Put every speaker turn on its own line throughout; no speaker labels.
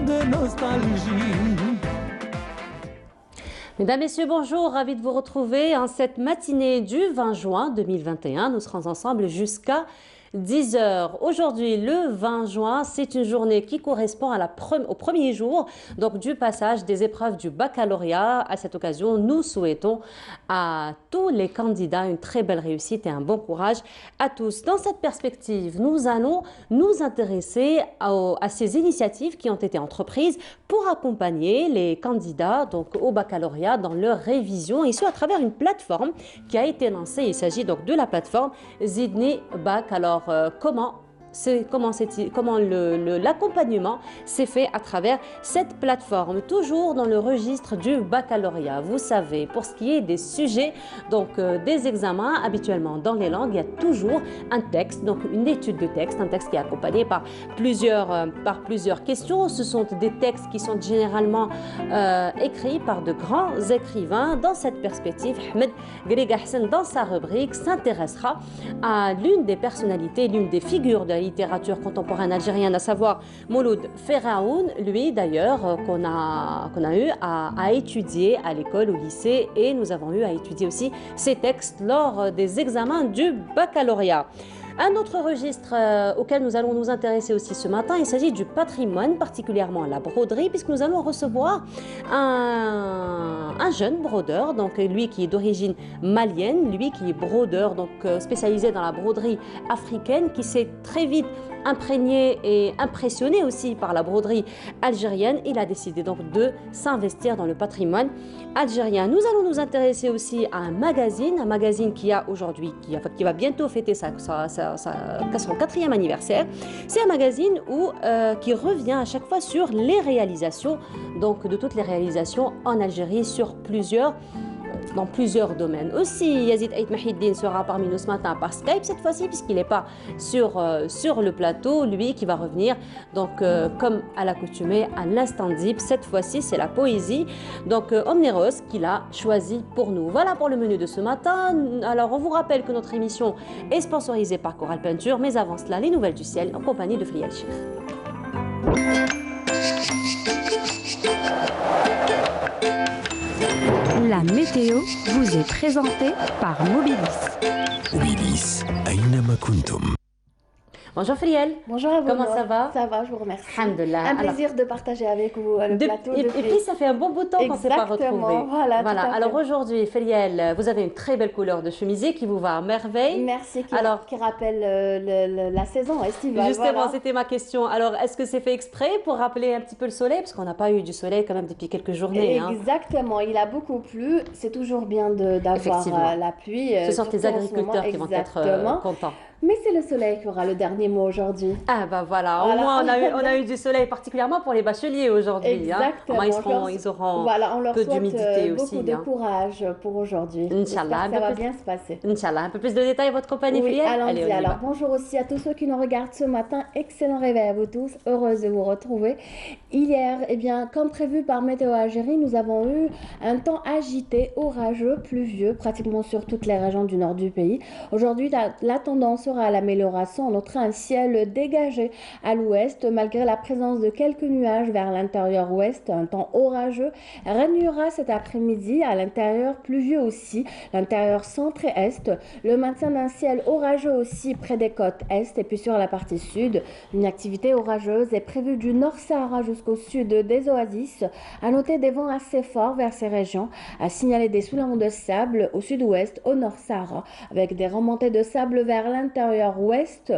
de nostalgie.
Mesdames, Messieurs, bonjour, ravi de vous retrouver en cette matinée du 20 juin 2021. Nous serons ensemble jusqu'à 10 heures. Aujourd'hui, le 20 juin, c'est une journée qui correspond au premier jour donc, du passage des épreuves du baccalauréat. À cette occasion, nous souhaitons à tous les candidats une très belle réussite et un bon courage à tous. Dans cette perspective, nous allons nous intéresser à ces initiatives qui ont été entreprises pour accompagner les candidats donc, au baccalauréat dans leur révision et ce à travers une plateforme qui a été lancée. Il s'agit donc de la plateforme Zidni Bac. Alors, comment l'accompagnement s'est fait à travers cette plateforme, toujours dans le registre du baccalauréat. Vous savez, pour ce qui est des sujets, donc des examens, habituellement dans les langues, il y a toujours un texte, donc une étude de texte, un texte qui est accompagné par plusieurs questions. Ce sont des textes qui sont généralement écrits par de grands écrivains. Dans cette perspective, Ahmed Grega Hassan, dans sa rubrique, s'intéressera à l'une des personnalités, l'une des figures de la littérature contemporaine algérienne, à savoir Mouloud Ferraoun, lui d'ailleurs qu'on a eu à étudier à l'école, au lycée, et nous avons eu à étudier aussi ses textes lors des examens du baccalauréat. Un autre registre auquel nous allons nous intéresser aussi ce matin, il s'agit du patrimoine, particulièrement la broderie, puisque nous allons recevoir un jeune brodeur, donc lui qui est d'origine malienne, lui qui est brodeur, donc spécialisé dans la broderie africaine, qui s'est très vite imprégné et impressionné aussi par la broderie algérienne. Il a décidé donc de s'investir dans le patrimoine algérien. Nous allons nous intéresser aussi à un magazine qui a aujourd'hui, qui va bientôt fêter son 4e anniversaire. C'est un magazine qui revient à chaque fois sur les réalisations, donc de toutes les réalisations en Algérie dans plusieurs domaines. Aussi, Yazid Aït Mahiddin sera parmi nous ce matin par Skype cette fois-ci, puisqu'il n'est pas sur le plateau, lui qui va revenir, donc comme à l'accoutumée, à l'instant deep. Cette fois-ci, c'est la poésie, donc Omneros qu'il a choisi pour nous. Voilà pour le menu de ce matin. Alors, on vous rappelle que notre émission est sponsorisée par Coral Peinture, mais avant cela, les nouvelles du ciel en compagnie de Frial Chir.
La météo vous est présentée par Mobilis.
Mobilis, أينما كنتم.
Bonjour Friel.
Bonjour à vous.
Comment ça va?
Ça va, je vous remercie.
Alhamdulillah.
Un plaisir de partager avec vous le plateau.
Et puis ça fait un bon bout de temps qu'on ne s'est pas retrouvés.
Voilà.
Alors aujourd'hui, Friel, vous avez une très belle couleur de chemisier qui vous va à merveille.
Merci, qui rappelle la saison estivale.
Justement,
voilà.
C'était ma question. Alors, est-ce que c'est fait exprès pour rappeler un petit peu le soleil? Parce qu'on n'a pas eu du soleil quand même depuis quelques journées.
Exactement, il a beaucoup plu. C'est toujours bien d'avoir la pluie.
Ce sont les agriculteurs qui vont être contents.
Mais c'est le soleil qui aura le dernier mot aujourd'hui.
Ah bah voilà, au moins on a eu du soleil, particulièrement pour les bacheliers aujourd'hui.
Exactement.
Ils auront
on leur
peu d'humidité aussi.
Beaucoup de courage pour aujourd'hui.
Inch'Allah.
Ça va bien se passer.
Inch'Allah. Un peu plus de détails à votre compagnie,
oui,
Friel.
Allons-y. Alors, bonjour aussi à tous ceux qui nous regardent ce matin. Excellent réveil à vous tous. Heureuse de vous retrouver. Hier, comme prévu par Météo Algérie, nous avons eu un temps agité, orageux, pluvieux, pratiquement sur toutes les régions du nord du pays. Aujourd'hui, la tendance à l'amélioration. On notera un ciel dégagé à l'ouest malgré la présence de quelques nuages vers l'intérieur ouest. Un temps orageux régnera cet après-midi à l'intérieur pluvieux aussi, l'intérieur centre et est. Le maintien d'un ciel orageux aussi près des côtes est et puis sur la partie sud. Une activité orageuse est prévue du Nord Sahara jusqu'au sud des oasis. À noter des vents assez forts vers ces régions. À signaler des soulèvements de sable au sud-ouest, au Nord Sahara, avec des remontées de sable vers l'intérieur ouest,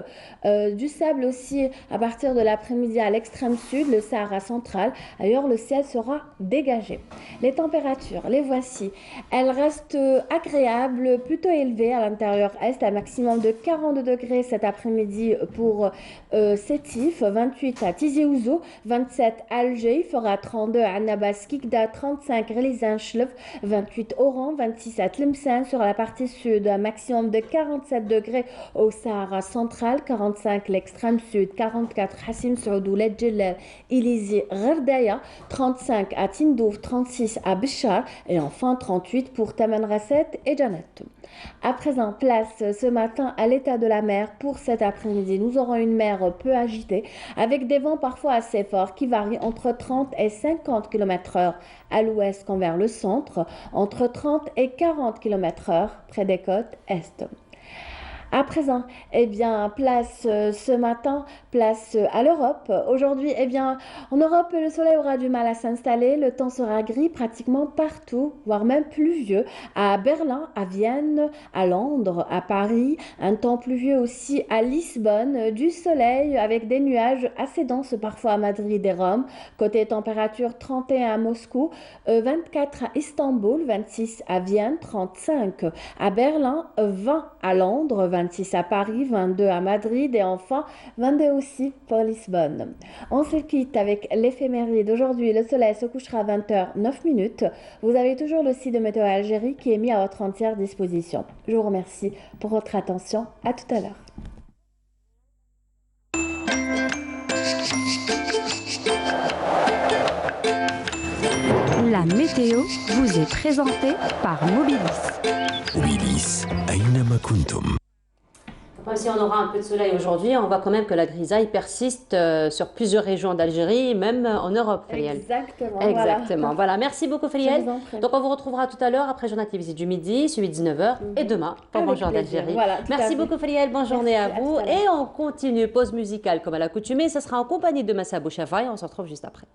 du sable aussi à partir de l'après-midi à l'extrême sud, le Sahara central. Ailleurs, le ciel sera dégagé. Les températures, les voici. Elles restent agréables, plutôt élevées à l'intérieur est, un maximum de 42 degrés cet après-midi pour Sétif, 28 à Tizi Ouzou, 27 à Alger, il fera 32 à Nabas Kikda, 35 Relizan Chlef, 28 Oran, 26 à Tlemcen sur la partie sud, un maximum de 47 degrés au au Sahara central, 45 l'extrême sud, 44 Hassim Saoud, Ledjellel, Ilizi, Gherdaya, 35 à Tindouf, 36 à Béchar et enfin 38 pour Tamanrasset et Janet. À présent, place ce matin à l'état de la mer. Pour cet après-midi, nous aurons une mer peu agitée avec des vents parfois assez forts qui varient entre 30 et 50 km/h à l'ouest comme vers le centre, entre 30 et 40 km/h près des côtes est. À présent, eh bien, place ce matin, place à l'Europe. Aujourd'hui, eh bien, en Europe, le soleil aura du mal à s'installer. Le temps sera gris pratiquement partout, voire même pluvieux. À Berlin, à Vienne, à Londres, à Paris. Un temps pluvieux aussi à Lisbonne. Du soleil avec des nuages assez denses parfois à Madrid et Rome. Côté température, 31 à Moscou, 24 à Istanbul, 26 à Vienne, 35 à Berlin, 20 à Londres, 26 à Paris, 22 à Madrid et enfin 22 aussi pour Lisbonne. On se quitte avec l'éphéméride d'aujourd'hui. Le soleil se couchera à 20h09. Vous avez toujours le site de Météo Algérie qui est mis à votre entière disposition. Je vous remercie pour votre attention. À tout à l'heure.
La météo vous est présentée par Mobilis.
Mobilis أينما كنتم.
Même si on aura un peu de soleil aujourd'hui, on voit quand même que la grisaille persiste sur plusieurs régions d'Algérie, même en Europe, Feriel.
Exactement.
Exactement. Voilà. Merci beaucoup, Feriel. Donc, on vous retrouvera tout à l'heure après Journal Télévisé du midi, suivi de 19h, et demain pour
Avec
Bonjour
plaisir.
d'Algérie.
Voilà,
Merci beaucoup, Feriel. Bonne journée à
Merci,
vous.
à tout à l'heure.
Et on continue, pause musicale comme à l'accoutumée. Ce sera en compagnie de Massa Bouchafaï. On se retrouve juste après.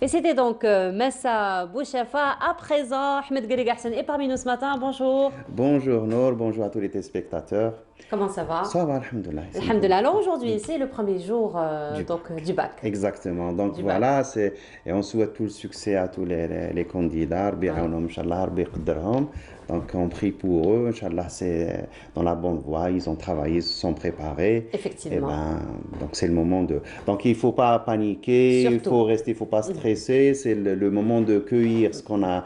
Et c'était donc Messa Bouchafa. À présent, Ahmed Garrigassan est parmi nous ce matin. Bonjour.
Bonjour Nour, bonjour à tous les téléspectateurs.
Comment ça va?
Ça va, alhamdoulilah.
Alhamdulillah. Alors aujourd'hui, c'est le premier jour du bac.
Exactement. Donc
Du
voilà, et on souhaite tout le succès à tous les candidats. Rabbi yaounoum, Inch'Allah, Rabbi yqadderhom. Donc on prie pour eux, Inch'Allah, c'est dans la bonne voie, ils ont travaillé, ils se sont préparés.
Effectivement.
Donc c'est le moment de... Donc il ne faut pas paniquer,
Surtout.
il faut rester, il ne faut pas stresser, c'est le moment de cueillir ce qu'on a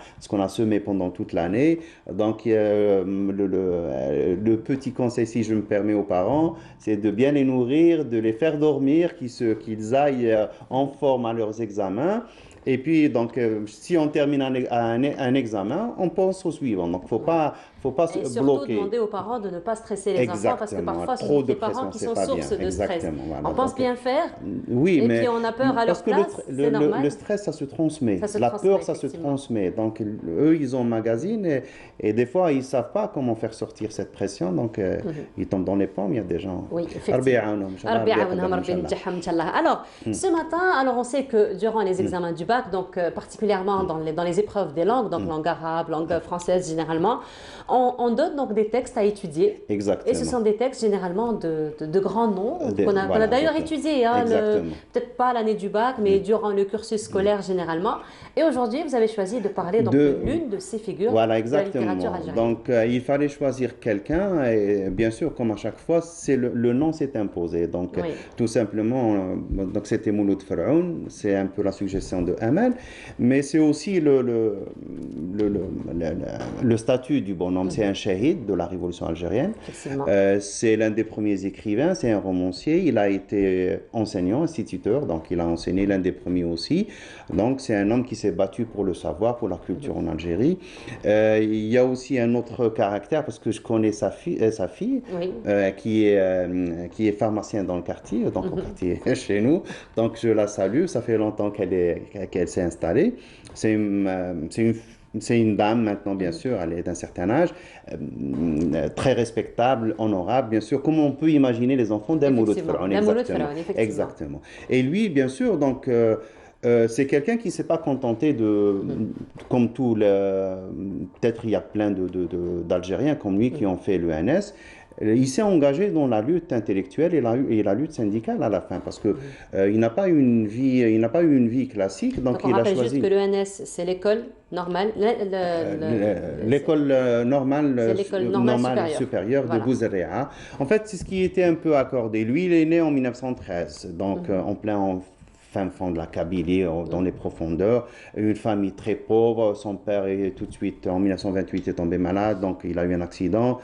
semé pendant toute l'année. Donc le petit conseil, si je me permets aux parents, c'est de bien les nourrir, de les faire dormir, qu'ils aillent en forme à leurs examens. Et puis, donc, si on termine un examen, on pense au suivant. Donc, il ne faut pas se
Et surtout
bloquer.
demander aux parents de ne pas stresser les enfants parce que parfois ce
Trop
sont
de
les parents
pression,
qui
c'est
sont
pas
source
bien.
de stress.
Exactement, voilà.
On pense
Donc,
bien faire
oui,
et
mais
puis on a peur à leur
parce que
place, c'est normal.
le stress, ça se transmet.
Ça se
La
transmet,
peur, ça se
effectivement.
transmet. Donc, eux, ils ont un magazine et des fois, ils ne savent pas comment faire sortir cette pression. Donc, ils tombent dans les pommes. Il y a des gens.
Oui,
Rabbi
effectivement.
yaounoum, Inch'Allah,
Rabbi
Rabbi
yaounoum,
yaqadderhom,
Rabbi
Inch'Allah.
ynjahham, Inch'Allah. Alors, ce matin, alors on sait que durant les examens du bac, donc particulièrement dans les épreuves des langues, donc langue arabe, langue française généralement, on donne donc des textes à étudier.
Exactement.
Et ce sont des textes généralement de grands noms qu'on a
Voilà,
d'ailleurs
exactement.
étudiés, hein,
Exactement.
peut-être pas l'année du bac, mais durant le cursus scolaire généralement. Et aujourd'hui, vous avez choisi de parler donc, de l'une de ces figures
Voilà,
de la
exactement.
littérature algérienne.
Donc, il fallait choisir quelqu'un et bien sûr, comme à chaque fois, c'est le nom s'est imposé. Donc,
Oui.
tout simplement, donc c'était Mouloud Faraoun, c'est un peu la suggestion de Amal, mais c'est aussi le statut du bonhomme. C'est un shahid de la révolution algérienne.
Effectivement.
C'est l'un des premiers écrivains, c'est un romancier. Il a été enseignant, instituteur, donc il a enseigné l'un des premiers aussi. Donc c'est un homme qui s'est battu pour le savoir, pour la culture en Algérie. Il y a aussi un autre caractère, parce que je connais sa fille
Oui.
qui est pharmacienne dans le quartier, donc au quartier chez nous. Donc je la salue, ça fait longtemps qu'elle s'est installée. C'est une dame maintenant, bien sûr, elle est d'un certain âge, très respectable, honorable, bien sûr, comme on peut imaginer les enfants d'un Mouloud
Effectivement,
Faraoun.
d'un Mouloud
Exactement.
Faraoun, effectivement.
Exactement. Et lui, bien sûr, donc, c'est quelqu'un qui ne s'est pas contenté comme peut-être il y a plein d'Algériens comme lui qui ont fait l'ENS. Il s'est engagé dans la lutte intellectuelle et la lutte syndicale à la fin, parce que il n'a pas eu une vie classique, donc
on
il a
rappelle
choisi
juste que l'ENS, c'est l'école normale.
l'école normale,
C'est l'école normale
supérieure
Voilà.
de Bouzerrea. En fait, c'est ce qui était un peu accordé. Lui, il est né en 1913, donc en plein fin fond de la Kabylie, dans les profondeurs. Une famille très pauvre. Son père est tout de suite, en 1928, est tombé malade, donc il a eu un accident.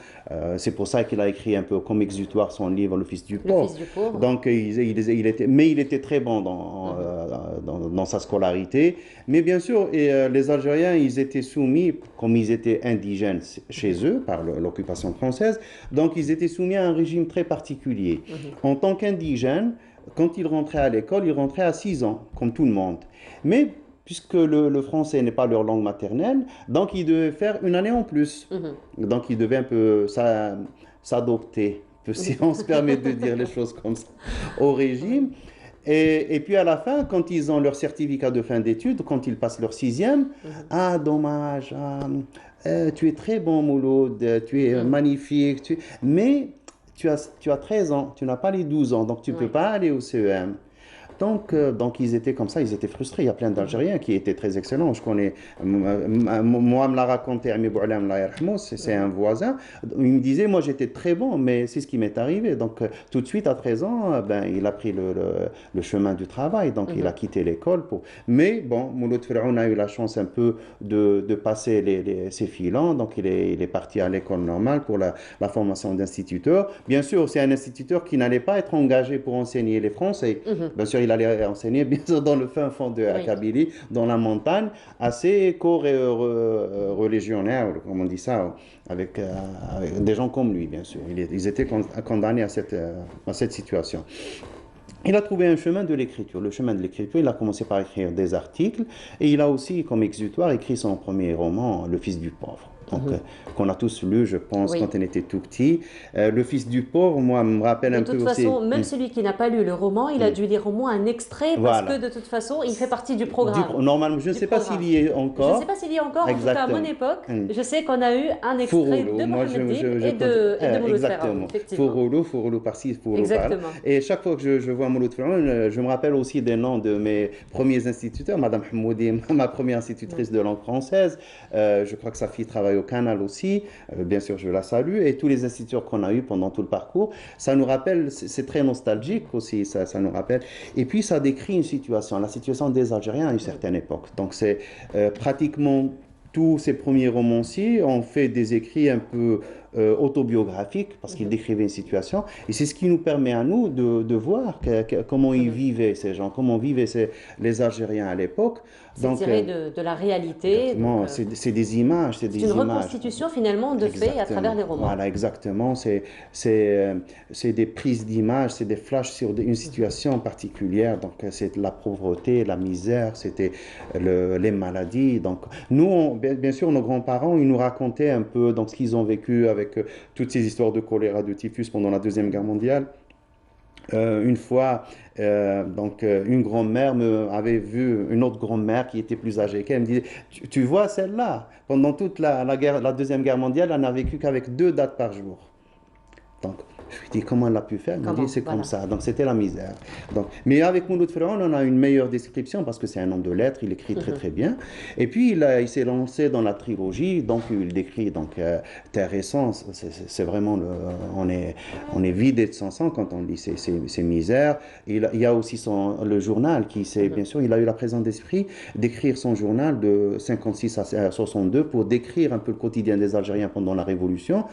C'est pour ça qu'il a écrit un peu comme exutoire son livre Le Fils du
Le
pauvre.
Fils du pauvre.
Donc il était très bon dans sa scolarité. Mais bien sûr, les Algériens, ils étaient soumis, comme ils étaient indigènes chez eux par l'occupation française, donc ils étaient soumis à un régime très particulier. En tant qu'indigènes, quand ils rentraient à l'école, ils rentraient à 6 ans, comme tout le monde. Mais puisque le français n'est pas leur langue maternelle, donc ils devaient faire une année en plus. Donc ils devaient un peu s'adopter, si on se permet de dire les choses comme ça, au régime. Et puis à la fin, quand ils ont leur certificat de fin d'études, quand ils passent leur 6e, ah dommage, tu es très bon Mouloud, tu es magnifique, mais tu as 13 ans, tu n'as pas les 12 ans, donc tu ne peux pas aller au CEM. Donc ils étaient comme ça, ils étaient frustrés. Il y a plein d'Algériens qui étaient très excellents. Je connais, moi, me l'a raconté Ami Boualem, c'est un voisin. Il me disait, moi j'étais très bon, mais c'est ce qui m'est arrivé. Donc tout de suite, à 13 ans, il a pris le chemin du travail. Donc il a quitté l'école. Mais bon, Mouloud Faraoun a eu la chance un peu de passer ses filons. Donc il est parti à l'école normale pour la formation d'instituteur. Bien sûr, c'est un instituteur qui n'allait pas être engagé pour enseigner les Français. Bien sûr, il allait enseigner bien sûr dans le fin fond de la Kabylie, dans la montagne, assez co-religionnaire, comme on dit ça, avec des gens comme lui, bien sûr. Ils étaient condamnés à cette situation. Il a trouvé un chemin de l'écriture. Le chemin de l'écriture, il a commencé par écrire des articles et il a aussi, comme exutoire, écrit son premier roman, Le Fils du pauvre. Donc, qu'on a tous lu, je pense,
Oui.
quand on était tout petit. Le Fils du pauvre, moi, me rappelle
De
un peu
toute
aussi.
façon, même celui qui n'a pas lu le roman, il a dû lire au moins un extrait parce
Voilà.
que de toute façon, il fait partie du programme.
Normalement, je ne
Du
sais pas
programme.
s'il y est
Je ne
encore.
sais pas s'il y a encore, en tout cas à mon
Exactement.
époque,
Mm.
je sais qu'on a eu un extrait
Fouroulou,
de
moi
Mohamed Dib et de Mouloud Ferraoun,
exactement.
effectivement.
Fouroulou par-ci, Fouroulou par-là.
Exactement.
Et chaque fois que je vois Mouloud Ferraoun, je me rappelle aussi des noms de mes premiers instituteurs, Madame Hamoudi, ma première institutrice de langue française. Je crois que sa fille travaille au Canal aussi. Bien sûr, je la salue. Et tous les instituteurs qu'on a eus pendant tout le parcours, ça nous rappelle, c'est très nostalgique aussi, ça nous rappelle. Et puis, ça décrit une situation, la situation des Algériens à une certaine époque. Donc, c'est pratiquement tous ces premiers romanciers ont fait des écrits un peu autobiographiques parce qu'ils décrivaient une situation. Et c'est ce qui nous permet à nous de voir comment ils vivaient, ces gens, comment vivaient les Algériens à l'époque.
C'est tiré de la réalité.
Exactement, c'est des images, c'est des
une
images.
reconstitution finalement de faits à travers les romans.
Voilà, exactement. C'est des prises d'images, c'est des flashs sur une situation particulière. Donc, c'est la pauvreté, la misère, c'était les maladies. Donc, nous, bien sûr, nos grands-parents, ils nous racontaient un peu donc, ce qu'ils ont vécu avec toutes ces histoires de choléra, de typhus pendant la Deuxième Guerre mondiale. Une fois, une grand-mère avait vu une autre grand-mère qui était plus âgée qu'elle. Elle me disait, tu vois celle-là, pendant toute la Deuxième Guerre mondiale, elle n'a vécu qu'avec 2 dates par jour. Donc, je lui dis, comment elle a pu faire? Elle me dit, c'est comme ça. Donc, c'était la misère. Donc, mais avec Mouloud Ferraoun, on a une meilleure description parce que c'est un homme de lettres, il écrit très, très bien. Et puis, il s'est lancé dans la trilogie, donc il décrit Terre et Sang. C'est vraiment, on est vidé de son sang quand on lit ces misères. Il y a aussi le journal qui, bien sûr, il a eu la présence d'esprit d'écrire son journal de 56 à 62 pour décrire un peu le quotidien des Algériens pendant la Révolution.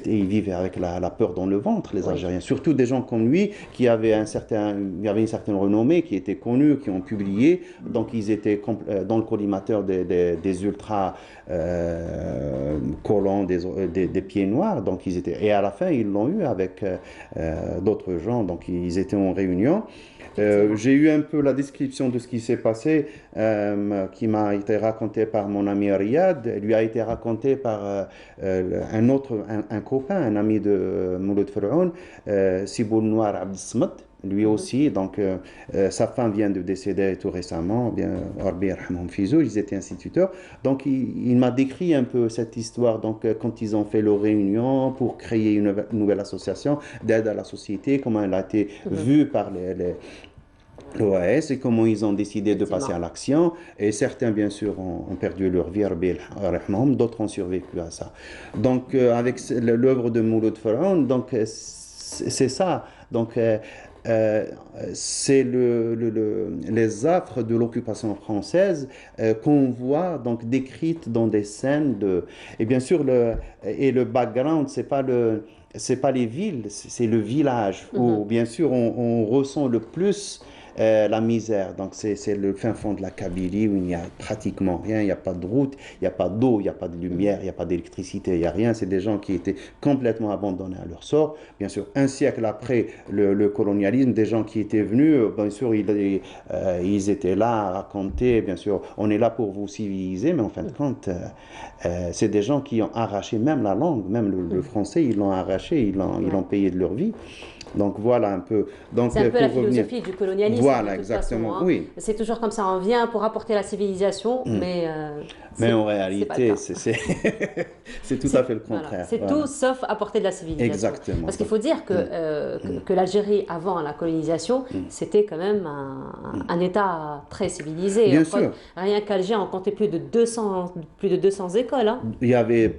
Ils vivaient avec la peur dans le ventre, les Algériens. Surtout des gens comme lui, qui avaient une certaine renommée, qui étaient connus, qui ont publié. Donc, ils étaient dans le collimateur des ultras collants, des pieds noirs. Donc, et à la fin, ils l'ont eu avec d'autres gens. Donc, ils étaient en réunion. J'ai eu un peu la description de ce qui s'est passé, qui m'a été raconté par mon ami Riyad. Lui a été raconté par un copain, un ami de Mouloud Ferraoun, Siboul Noir Abdessamad. Lui aussi, donc sa femme vient de décéder tout récemment, bien, Rabbi yarhamhum fizou, ils étaient instituteurs. Donc il m'a décrit un peu cette histoire, donc quand ils ont fait leur réunion pour créer une nouvelle association d'aide à la société, comment elle a été vue par l'OAS et comment ils ont décidé de passer à l'action. Et certains, bien sûr, ont perdu leur vie, d'autres ont survécu à ça. Donc, avec l'œuvre de Mouloud Ferraoun, donc c'est ça. Donc, c'est les affres de l'occupation française qu'on voit donc décrites dans des scènes et bien sûr le background, c'est pas les villes, c'est le village où bien sûr on ressent le plus la misère. Donc c'est le fin fond de la Kabylie où il n'y a pratiquement rien, il n'y a pas de route, il n'y a pas d'eau, il n'y a pas de lumière, il n'y a pas d'électricité, il n'y a rien. C'est des gens qui étaient complètement abandonnés à leur sort. Bien sûr, un siècle après le colonialisme, des gens qui étaient venus, bien sûr, ils étaient là à raconter, bien sûr, on est là pour vous civiliser, mais en fin de compte, c'est des gens qui ont arraché même la langue, même le français, ils l'ont arraché, ils l'ont payé de leur vie. Donc voilà un peu.
C'est un peu la philosophie du colonialisme.
Voilà, exactement.
Façon, hein.
Oui.
C'est toujours comme ça. On vient pour apporter la civilisation,
mais en réalité, c'est tout à fait le contraire.
Voilà. C'est tout sauf apporter de la civilisation.
Exactement.
Parce qu'il faut dire que l'Algérie, avant la colonisation, c'était quand même un État très civilisé.
Bien sûr.
Rien qu'Alger, on comptait plus de 200 écoles. Hein.
Il y avait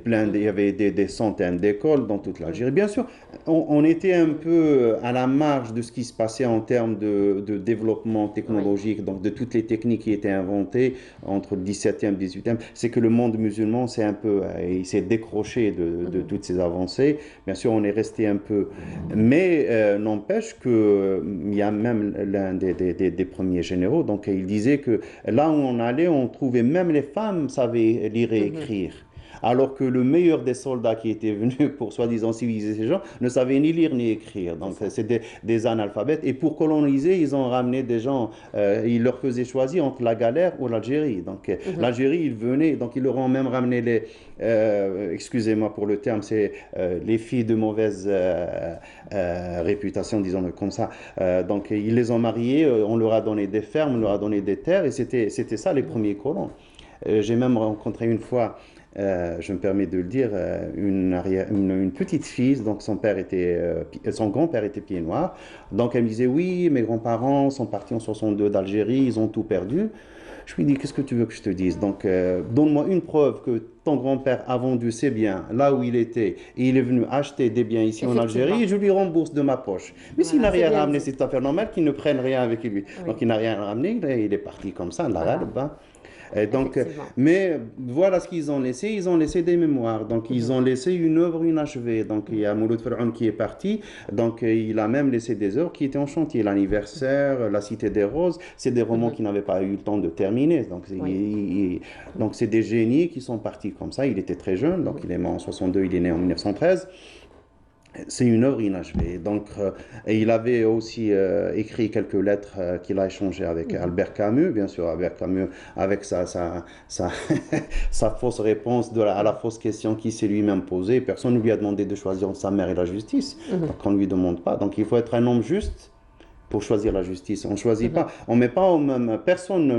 des centaines d'écoles dans toute l'Algérie. Bien sûr, on était un peu à la marge de ce qui se passait en termes de développement technologique, donc de toutes les techniques qui étaient inventées entre le 17e et le 18e. C'est que le monde musulman il s'est décroché de toutes ces avancées. Bien sûr, on est resté un peu, mais n'empêche que il y a même l'un des premiers généraux, donc il disait que là où on allait, on trouvait même les femmes savaient lire et écrire. alors que le meilleur des soldats qui était venu pour soi-disant civiliser ces gens ne savait ni lire ni écrire. Donc c'est des analphabètes. Et pour coloniser, ils ont ramené des gens, ils leur faisaient choisir entre la galère ou l'Algérie. Donc l'Algérie, ils venaient, donc ils leur ont même ramené les, excusez-moi pour le terme, c'est les filles de mauvaise réputation, disons-le comme ça. Donc ils les ont mariées, on leur a donné des fermes, on leur a donné des terres, et c'était ça les premiers colons. J'ai même rencontré une fois, je me permets de le dire, une petite fille, donc son grand-père était pied noir. Donc elle me disait, oui, mes grands-parents sont partis en 62 d'Algérie, ils ont tout perdu. Je lui dis, qu'est-ce que tu veux que je te dise? Donc, donne-moi une preuve que ton grand-père a vendu ses biens là où il était et il est venu acheter des biens ici en Algérie et je lui rembourse de ma poche. Mais s'il n'a rien ramené, c'est tout à fait normal qu'il ne prenne rien avec lui. Oui. Donc, il n'a rien ramené, il est parti comme ça, là, et donc, mais voilà ce qu'ils ont laissé. Ils ont laissé des mémoires. Donc, ils ont laissé une œuvre inachevée. Donc, il y a Mouloud Ferhoun qui est parti. Donc, il a même laissé des œuvres qui étaient en chantier. L'anniversaire, La Cité des Roses, c'est des romans qui n'avaient pas eu le temps de terminer. Donc, donc, c'est des génies qui sont partis comme ça. Il était très jeune. Donc, il est mort en 62, il est né en 1913. C'est une œuvre inachevée. Donc, et il avait aussi écrit quelques lettres qu'il a échangées avec Albert Camus, bien sûr, Albert Camus, avec sa fausse réponse à la fausse question qu'il s'est lui-même posée. Personne ne lui a demandé de choisir entre sa mère et la justice. Donc, on ne lui demande pas. Donc, il faut être un homme juste pour choisir la justice. On ne choisit pas, on met pas au même, personne,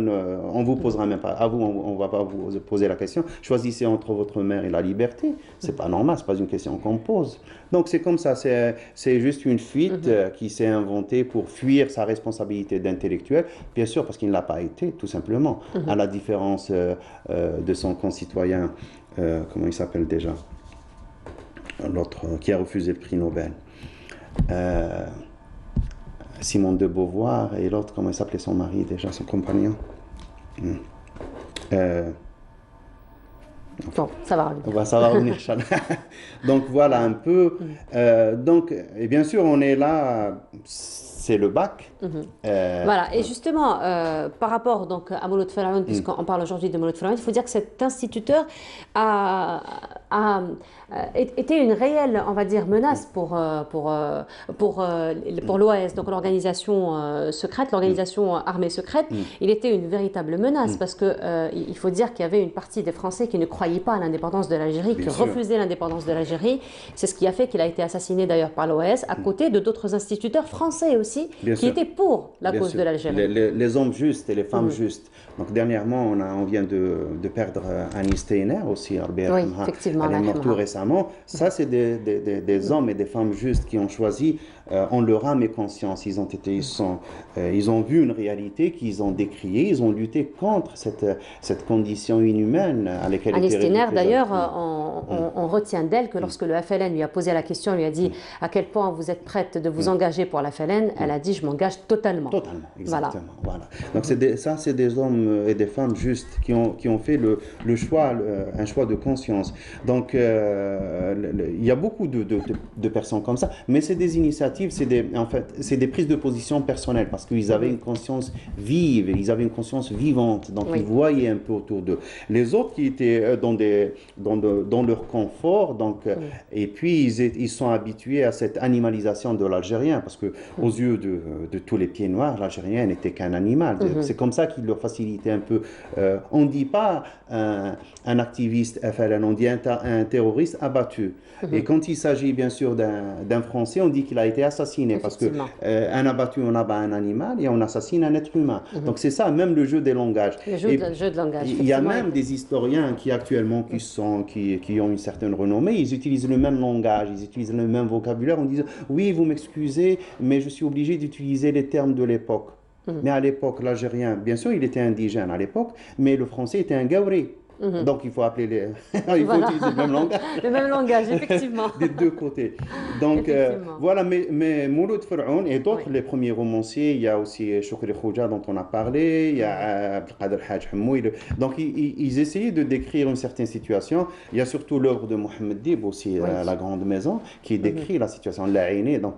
on vous posera même pas, à vous, on ne va pas vous poser la question, choisissez entre votre mère et la liberté. C'est pas normal, c'est pas une question qu'on pose. Donc c'est comme ça, c'est juste une fuite qui s'est inventée pour fuir sa responsabilité d'intellectuel, bien sûr parce qu'il ne l'a pas été, tout simplement, à la différence de son concitoyen, comment il s'appelle déjà, l'autre qui a refusé le prix Nobel. Simone de Beauvoir et l'autre, comment il s'appelait son mari déjà, son compagnon.
Bon, ça va revenir.
Ça va revenir, Donc voilà un peu. Donc, et bien sûr, on est là, c'est le bac.
Voilà, et justement, par rapport donc, à Mouloud Ferhoun, puisqu'on parle aujourd'hui de Mouloud Ferhoun, il faut dire que cet instituteur était une réelle, on va dire, menace pour l'OAS, donc l'organisation secrète, l'organisation armée secrète. Il était une véritable menace parce que il faut dire qu'il y avait une partie des Français qui ne croyaient pas à l'indépendance de l'Algérie, qui refusaient l'indépendance de l'Algérie. C'est ce qui a fait qu'il a été assassiné d'ailleurs par l'OAS, à côté de d'autres instituteurs français aussi, qui étaient pour la cause de l'Algérie.
Les hommes justes et les femmes justes. Donc dernièrement, on vient de perdre Annie Steiner aussi, Albert.
Oui, effectivement.
Elle est morte tout récemment. Ça, c'est des hommes et des femmes justes qui ont choisi, en leur âme et conscience. Ils ont vu une réalité qu'ils ont décriée, ils ont lutté contre cette condition inhumaine à laquelle
Annie Steiner, d'ailleurs, on retient d'elle que lorsque le FLN lui a posé la question, lui a dit à quel point vous êtes prête de vous engager pour la FLN, elle a dit je m'engage totalement.
Totalement, exactement. Voilà. Donc c'est des hommes et des femmes justes qui ont fait le choix, un choix de conscience. Donc il y a beaucoup de personnes comme ça, mais c'est des initiatives, c'est des prises de position personnelles parce qu'ils avaient une conscience vive, ils avaient une conscience vivante, donc ils voyaient un peu autour d'eux. Les autres qui étaient dans leur confort, donc, et puis ils sont habitués à cette animalisation de l'Algérien parce que aux yeux de tous les pieds noirs, l'Algérien n'était qu'un animal. C'est comme ça qu'il leur facilitait un peu. On ne dit pas un activiste FLN, on dit un terroriste abattu. Et quand il s'agit bien sûr d'un Français, on dit qu'il a été assassiné parce qu'un abattu, on abat un animal et on assassine un être humain. Donc c'est ça, même le jeu des langages.
Le jeu de langage.
Il y a même des historiens qui actuellement qui ont une certaine renommée, ils utilisent le même langage, ils utilisent le même vocabulaire en disant oui, vous m'excusez, mais je suis obligé d'utiliser les termes de l'époque. Mais à l'époque, l'Algérien, bien sûr, il était indigène à l'époque, mais le français était un gaouré. Donc il faut appeler il faut utiliser le même langage.
Le même langage, effectivement.
Des deux côtés. Donc voilà, mais Mouloud Ferhoun et d'autres, les premiers romanciers, il y a aussi Choukri Khouja dont on a parlé, il y a Abdelkader Hadj Hammoui. Donc ils essayaient de décrire une certaine situation. Il y a surtout l'œuvre de Mohamed Dib aussi, La Grande Maison, qui décrit la situation. L'Aïné, donc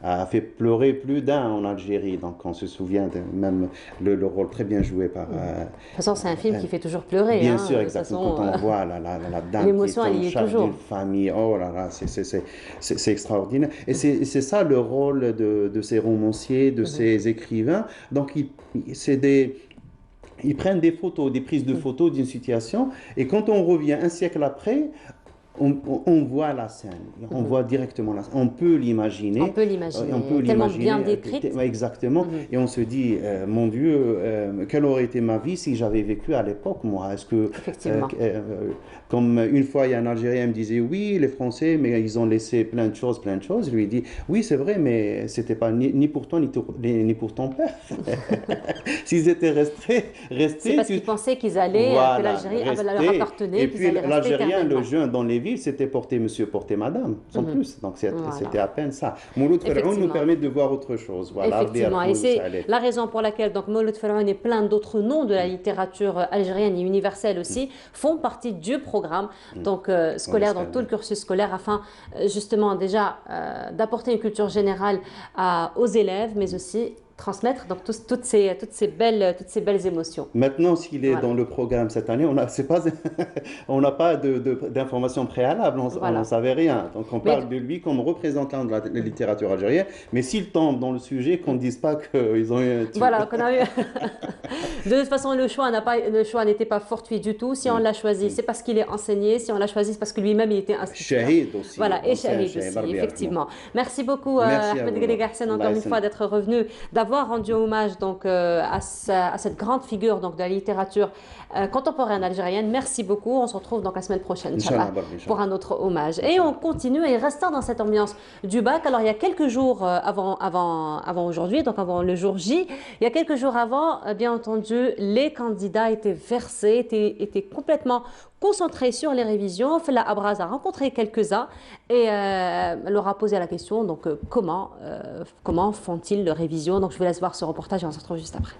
a fait pleurer plus d'un en Algérie. Donc on se souvient même le rôle très bien joué par...
De toute façon, c'est un film qui fait toujours pleurer.
Bien sûr. sûr,
de toute
exactement.
façon,
Quand on voit la dame
l'émotion,
qui est
elle
en
y est
charge
toujours.
d'une famille, oh là là, c'est extraordinaire. Et c'est ça le rôle de ces romanciers, de ces écrivains. Donc, c'est ils prennent des photos, des prises de photos d'une situation, et quand on revient un siècle après, on voit la scène, on voit directement la scène, on peut l'imaginer.
On peut l'imaginer,
On peut
tellement
l'imaginer,
bien décrite.
exactement, et on se dit, mon Dieu, quelle aurait été ma vie si j'avais vécu à l'époque, moi? Est-ce que,
Effectivement.
comme une fois, il y a un Algérien qui me disait, oui, les Français, mais ils ont laissé plein de choses, je lui ai dit, oui, c'est vrai, mais c'était pas ni pour toi, ni pour ton père. S'ils étaient restés,
C'est parce qu'ils pensaient qu'ils allaient, que l'Algérie leur appartenait,
et
qu'ils
puis
allaient rester
l'Algérien, le
éternellement.
jeune dans les villes, c'était porter monsieur, porter madame, sans plus. Donc
Voilà.
c'était à peine ça. Mouloud Ferhoun nous
Effectivement.
permet de voir autre chose. Voilà,
Effectivement, et c'est la raison pour laquelle donc Mouloud Ferhoun et plein d'autres noms de la littérature algérienne et universelle aussi font partie du programme donc scolaire, dans tout le cursus scolaire, afin justement déjà d'apporter une culture générale aux élèves, mais aussi transmettre donc toutes ces belles émotions.
Maintenant, s'il est
Voilà.
dans le programme cette année, on n'a pas d'informations préalables, on
Voilà.
n'en savait rien. Donc on
Mais-
parle de lui comme représentant de la littérature algérienne, mais s'il tombe dans le sujet, qu'on ne dise pas qu'ils ont eu un tube.
Voilà, qu'on a eu. De toute façon, le choix n'était pas fortuit du tout. Si on l'a choisi, c'est parce qu'il est enseigné. Si on l'a choisi, c'est parce que lui-même, il était instituteur.
Shahid aussi.
Voilà, et
ancien
Shahid
Shahid,
aussi,
Barbi
effectivement. Merci beaucoup,
Merci à
Ahmed
vous.
Ghali Ghassan, encore
Allah
une fois, d'être revenu, d'avoir rendu hommage donc, à cette grande figure donc, de la littérature contemporaine algérienne. Merci beaucoup. On se retrouve donc la semaine prochaine,
Inch'Allah,
Inch'Allah,
Barbi, Inch'Allah.
pour un autre hommage. Et on continue, et restant dans cette ambiance du bac. Alors, il y a quelques jours avant aujourd'hui, donc avant le jour J, il y a quelques jours avant, bien entendu, les candidats étaient versés, étaient complètement concentrés sur les révisions. Fela Abraz a rencontré quelques-uns et leur a posé la question, donc comment font-ils leurs révisions? Donc je vous laisse voir ce reportage et on se retrouve juste après.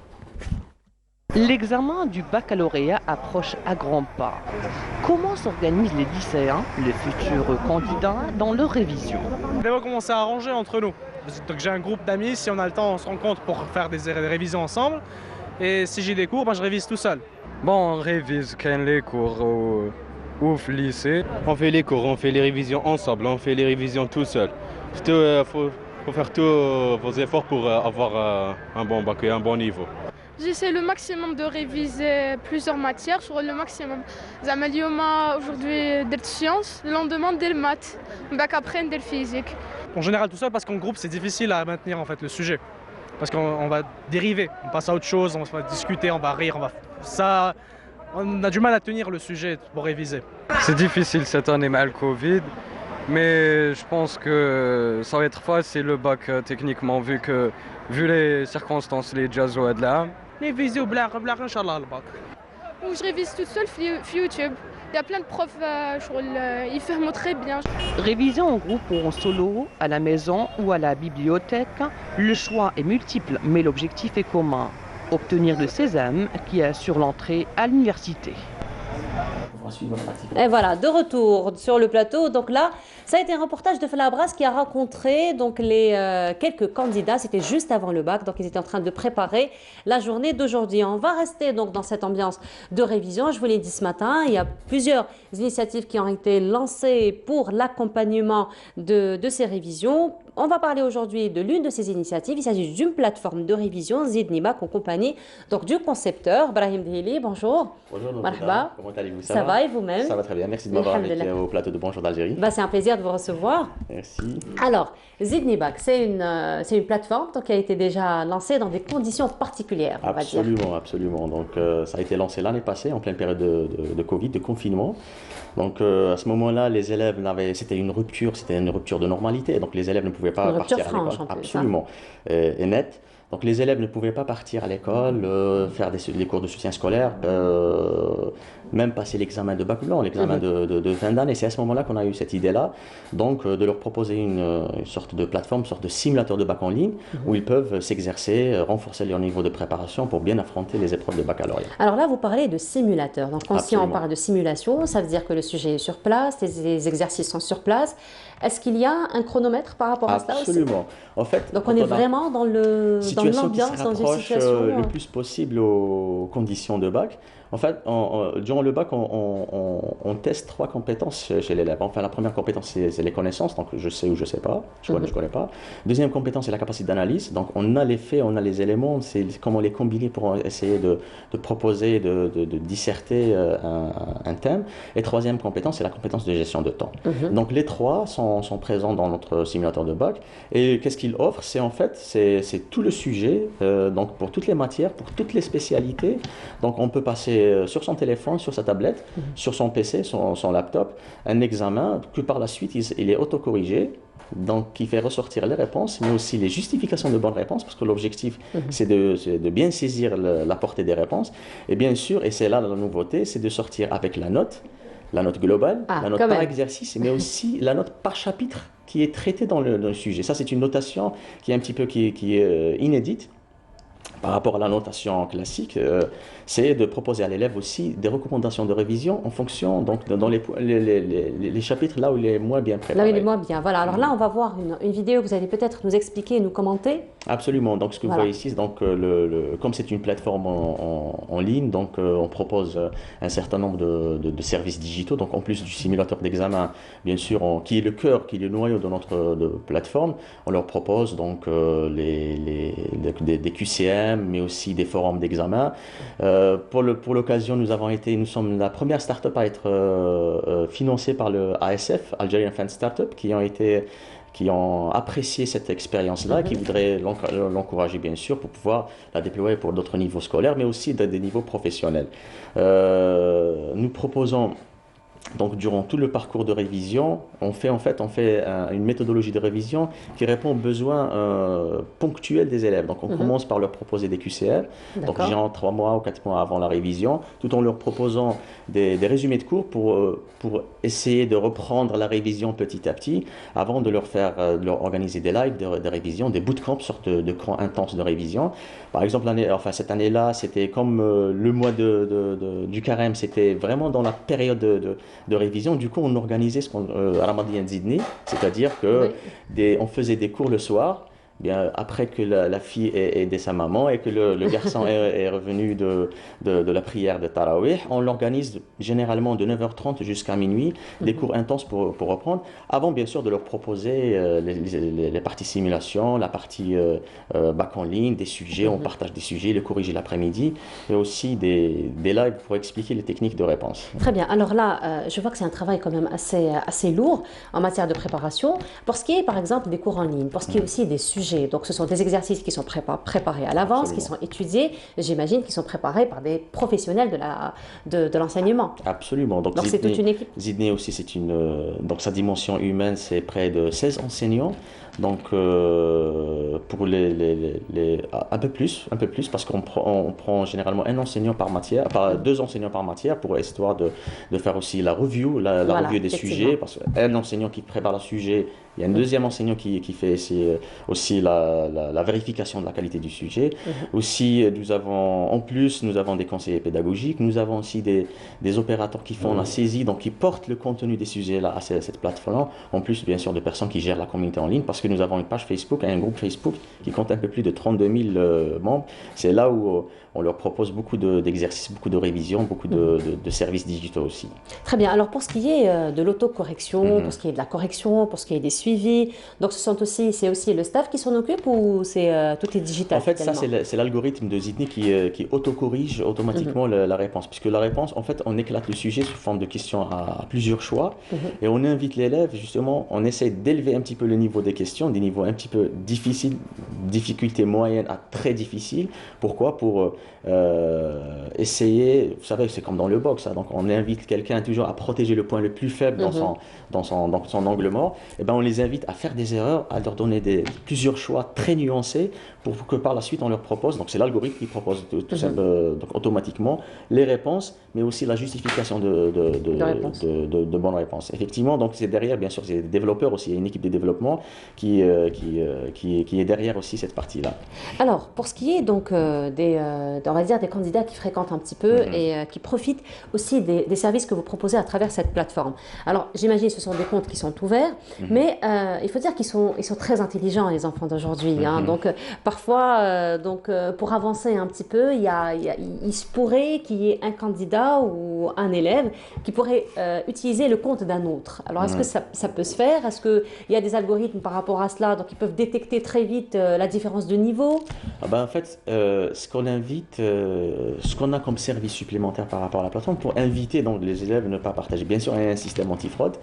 L'examen du baccalauréat approche à grands pas. Comment s'organisent les lycéens, les futurs candidats, dans leur révision?
On va commencer à arranger entre nous. Donc j'ai un groupe d'amis, si on a le temps, on se rencontre pour faire des révisions ensemble. Et si j'ai des cours, je révise tout seul.
Bon, on révise quand les cours au lycée.
On fait les cours, on fait les révisions ensemble, on fait les révisions tout seul. Il faut faire tous vos efforts pour avoir un bon bac et un bon niveau.
J'essaie le maximum de réviser plusieurs matières sur le maximum. اليوم aujourd'hui des sciences, le lendemain des maths, bac après des physique.
En général tout seul parce qu'en groupe c'est difficile à maintenir en fait le sujet. Parce qu'on va dériver, on passe à autre chose, on va discuter, on va rire, on a du mal à tenir le sujet pour réviser.
C'est difficile cette année mais le Covid, mais je pense que ça va être facile le bac techniquement vu les circonstances, les jazz de là.
Les visio blar inchallah le bac.
Où je révise toute seule sur YouTube. Il y a plein de profs, ils ferment très bien.
Réviser en groupe ou en solo, à la maison ou à la bibliothèque, le choix est multiple, mais l'objectif est commun. Obtenir le sésame qui assure l'entrée à l'université.
Et voilà, de retour sur le plateau. Donc là, ça a été un reportage de Fela Abraz qui a rencontré donc les quelques candidats. C'était juste avant le bac, donc ils étaient en train de préparer la journée d'aujourd'hui. On va rester donc dans cette ambiance de révision. Je vous l'ai dit ce matin, il y a plusieurs initiatives qui ont été lancées pour l'accompagnement de ces révisions. On va parler aujourd'hui de l'une de ces initiatives. Il s'agit d'une plateforme de révision, Zidni Bac, en compagnie donc du concepteur Brahim Dhili. Bonjour.
Bonjour,
Marhaba.
comment allez-vous?
Ça va et vous-même?
Ça va très bien, merci de m'avoir invité
Alhamdulillah.
au plateau de Bonjour d'Algérie.
Bah, c'est un plaisir de vous recevoir.
Merci.
Alors, Zidni Bac, c'est une plateforme donc, qui a été déjà lancée dans des conditions particulières, on va dire.
Absolument, absolument. Donc, ça a été lancé l'année passée, en pleine période de Covid, de confinement. Donc, à ce moment-là, les élèves c'était une rupture de normalité. Donc, les élèves ne pouvaient pas
Une rupture
partir à l'école.
franche, en plus,
Absolument. Et nette. Donc les élèves ne pouvaient pas partir à l'école, faire les cours de soutien scolaire, même passer l'examen de bac blanc, l'examen de fin d'année. C'est à ce moment-là qu'on a eu cette idée-là, donc de leur proposer une sorte de plateforme, une sorte de simulateur de bac en ligne, où ils peuvent s'exercer, renforcer leur niveau de préparation pour bien affronter les épreuves de baccalauréat.
Alors là, vous parlez de simulateur. Donc si on parle de simulation, ça veut dire que le sujet est sur place, les exercices sont sur place. Est-ce qu'il y a un chronomètre par rapport à cela aussi?
Absolument. En fait,
donc on est vraiment dans l'ambiance, dans une situation
le plus possible aux conditions de bac. En fait, durant le bac, on teste 3 compétences chez l'élève. Enfin, la première compétence, c'est les connaissances, donc je sais ou je ne sais pas, je connais pas. Deuxième compétence, c'est la capacité d'analyse. Donc, on a les faits, on a les éléments, c'est comment les combiner pour essayer de proposer, de disserter un thème. Et troisième compétence, c'est la compétence de gestion de temps. Donc, les 3 sont présents dans notre simulateur de bac. Et qu'est-ce qu'il offre? C'est en fait, c'est tout le sujet, donc pour toutes les matières, pour toutes les spécialités. Donc, on peut passer sur son téléphone, sur sa tablette, sur son PC, son laptop, un examen que par la suite il est autocorrigé, donc qui fait ressortir les réponses, mais aussi les justifications de bonnes réponses, parce que l'objectif c'est de bien saisir la portée des réponses. Et bien sûr, et c'est là la nouveauté, c'est de sortir avec la note globale, la note par exercice, mais aussi la note par chapitre qui est traitée dans le sujet. Ça, c'est une notation qui est un petit peu qui est inédite par rapport à la notation classique, c'est de proposer à l'élève aussi des recommandations de révision en fonction, donc dans les chapitres là où il est moins bien préparé.
Là où il est moins bien, voilà. Alors là, on va voir une vidéo que vous allez peut-être nous expliquer et nous commenter.
Absolument, donc ce que vous voyez ici, donc, comme c'est une plateforme en ligne, donc on propose un certain nombre de services digitaux, donc en plus du simulateur d'examen, bien sûr, qui est le cœur, qui est le noyau de notre plateforme, on leur propose donc des QCM, mais aussi des forums d'examen. Pour l'occasion, nous sommes la première start-up à être financée par le ASF, Algerian Fan Startup, qui ont apprécié cette expérience-là, qui voudraient l'encourager bien sûr pour pouvoir la déployer pour d'autres niveaux scolaires, mais aussi des niveaux professionnels. Nous proposons donc durant tout le parcours de révision, on fait une méthodologie de révision qui répond aux besoins ponctuels des élèves. Donc on commence par leur proposer des QCR, donc genre 3 mois ou 4 mois avant la révision, tout en leur proposant des résumés de cours pour essayer de reprendre la révision petit à petit, avant de leur organiser des lives de révision, des bootcamps, sorte de camps intenses de révision. Par exemple, cette année-là, c'était comme le mois du carême, c'était vraiment dans la période de révision. Du coup, on organisait ce qu'on Ramadan Zidni, c'est-à-dire que on faisait des cours le soir, bien après que la fille ait aidé sa maman et que le garçon est revenu de la prière de Tarawih. On l'organise généralement de 9h30 jusqu'à minuit, des cours intenses pour reprendre, avant bien sûr de leur proposer les parties simulation, la partie bac en ligne, des sujets, on partage des sujets, le corriger l'après-midi, et aussi des lives pour expliquer les techniques de réponse.
Très bien, alors là, je vois que c'est un travail quand même assez lourd en matière de préparation. Pour ce qui est par exemple des cours en ligne, pour ce qui est aussi des sujets, donc ce sont des exercices qui sont préparés à l'avance, qui sont étudiés, j'imagine, qui sont préparés par des professionnels de l'enseignement.
Absolument. Donc
c'est toute une équipe.
Zidni aussi, donc sa dimension humaine, c'est près de 16 enseignants. Donc pour un peu plus, parce qu'on prend généralement un enseignant par matière, 2 enseignants par matière, pour histoire de faire aussi la review, la review des sujets, parce qu'un enseignant qui prépare le sujet, il y a un deuxième enseignant qui fait aussi la vérification de la qualité du sujet. Aussi, nous avons des conseillers pédagogiques, nous avons aussi des opérateurs qui font la saisie, donc qui portent le contenu des sujets là à cette plateforme, en plus bien sûr de personnes qui gèrent la communauté en ligne, parce que nous avons une page Facebook et un groupe Facebook qui compte un peu plus de 32 000 membres. C'est là où on leur propose beaucoup d'exercices, beaucoup de révisions, beaucoup de services digitaux aussi.
Très bien. Alors pour ce qui est de l'autocorrection, pour ce qui est de la correction, pour ce qui est des suivis, donc c'est aussi le staff qui s'en occupe, ou c'est tout est digital?
En fait, ça c'est l'algorithme de Zidni qui autocorrige automatiquement la réponse, puisque la réponse, en fait, on éclate le sujet sous forme de questions à plusieurs choix, et on invite l'élève, justement, on essaie d'élever un petit peu le niveau des questions, des niveaux un petit peu difficiles, difficulté moyenne à très difficile. Pourquoi? Pour essayer, vous savez, c'est comme dans le boxe, donc on invite quelqu'un toujours à protéger le point le plus faible dans son angle mort. Et ben on les invite à faire des erreurs, à leur donner plusieurs choix très nuancés pour que par la suite on leur propose, donc c'est l'algorithme qui propose donc automatiquement les réponses, mais aussi la justification de bonnes réponses. Effectivement, donc c'est derrière, bien sûr, c'est des développeurs aussi, il y a une équipe de développement qui est derrière aussi cette partie-là.
Alors, pour ce qui est donc des on va dire, des candidats qui fréquentent un petit peu et qui profitent aussi des services que vous proposez à travers cette plateforme. Alors, j'imagine que ce sont des comptes qui sont ouverts, mais il faut dire qu'ils sont très intelligents, les enfants d'aujourd'hui. Hein. Donc, parfois, pour avancer un petit peu, il se pourrait qu'il y ait un candidat ou un élève qui pourrait utiliser le compte d'un autre. Alors, est-ce que ça peut se faire? Est-ce qu'il y a des algorithmes par rapport à cela, donc ils peuvent détecter très vite la différence de niveau?
En fait, ce qu'on a comme service supplémentaire par rapport à la plateforme pour inviter donc, les élèves à ne pas partager. Bien sûr, il y a un système antifraude,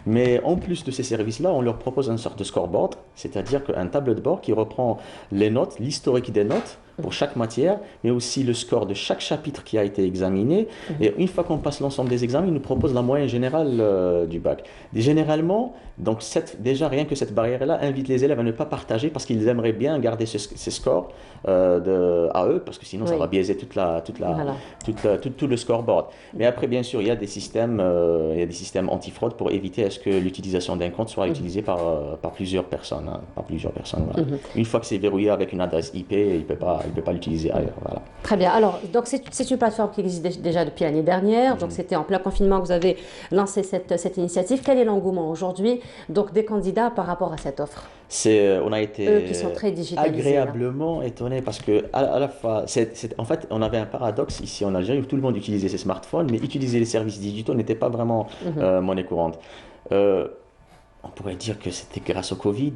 mais en plus de ces services-là, on leur propose une sorte de scoreboard, c'est-à-dire un tableau de bord qui reprend les notes, l'historique des notes, pour chaque matière, mais aussi le score de chaque chapitre qui a été examiné. Et une fois qu'on passe l'ensemble des examens, il nous propose la moyenne générale du bac. Et généralement, donc déjà rien que cette barrière-là invite les élèves à ne pas partager parce qu'ils aimeraient bien garder ces scores à eux, parce que sinon ça va biaiser tout le scoreboard. Mais après, bien sûr, il y a des systèmes antifraude pour éviter à ce que l'utilisation d'un compte soit utilisée par plusieurs personnes. Voilà. Une fois que c'est verrouillé avec une adresse IP, il ne peut pas l'utiliser ailleurs. Voilà.
Très bien. Alors, donc c'est une plateforme qui existe déjà depuis l'année dernière. Donc, c'était en plein confinement que vous avez lancé cette initiative. Quel est l'engouement aujourd'hui donc des candidats par rapport à cette offre?
On a été
qui sont très digitalisés,
agréablement étonnés parce que à la fois, en fait, on avait un paradoxe ici en Algérie où tout le monde utilisait ses smartphones, mais utiliser les services digitaux n'était pas vraiment monnaie courante. On pourrait dire que c'était grâce au Covid,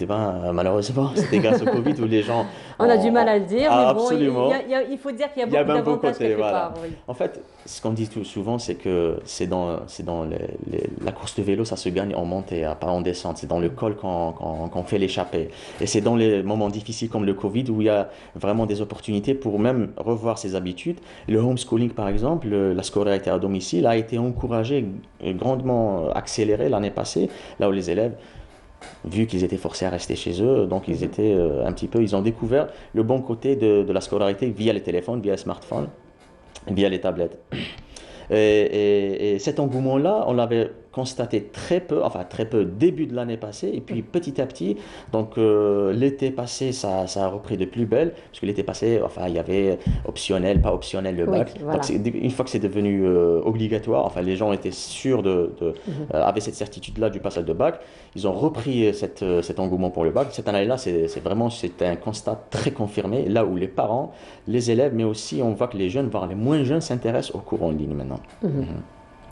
malheureusement, c'était grâce au Covid où les gens...
On a du mal à le dire, mais bon,
absolument.
Il faut dire qu'il y a beaucoup d'avantages quelque part. Oui.
En fait, ce qu'on dit tout souvent, c'est que c'est dans la course de vélo, ça se gagne en montée, pas en descente. C'est dans le col qu'on fait l'échappée. Et c'est dans les moments difficiles comme le Covid où il y a vraiment des opportunités pour même revoir ses habitudes. Le homeschooling, par exemple, la scolarité à domicile a été encouragé, grandement accéléré l'année passée, là où les élèves, vu qu'ils étaient forcés à rester chez eux, donc ils ont découvert le bon côté de la scolarité via les téléphones, via les smartphones, via les tablettes. Et cet engouement-là, on l'avait constaté très peu début de l'année passée, et puis petit à petit, donc l'été passé, ça a repris de plus belle, parce que l'été passé, il y avait optionnel, pas optionnel le bac.
Voilà.
Donc une fois que c'est devenu obligatoire, les gens étaient sûrs avaient cette certitude-là du passage de bac, ils ont repris cet engouement pour le bac. Cette année-là, c'est un constat très confirmé, là où les parents, les élèves, mais aussi on voit que les jeunes, voire les moins jeunes, s'intéressent aux cours en ligne maintenant.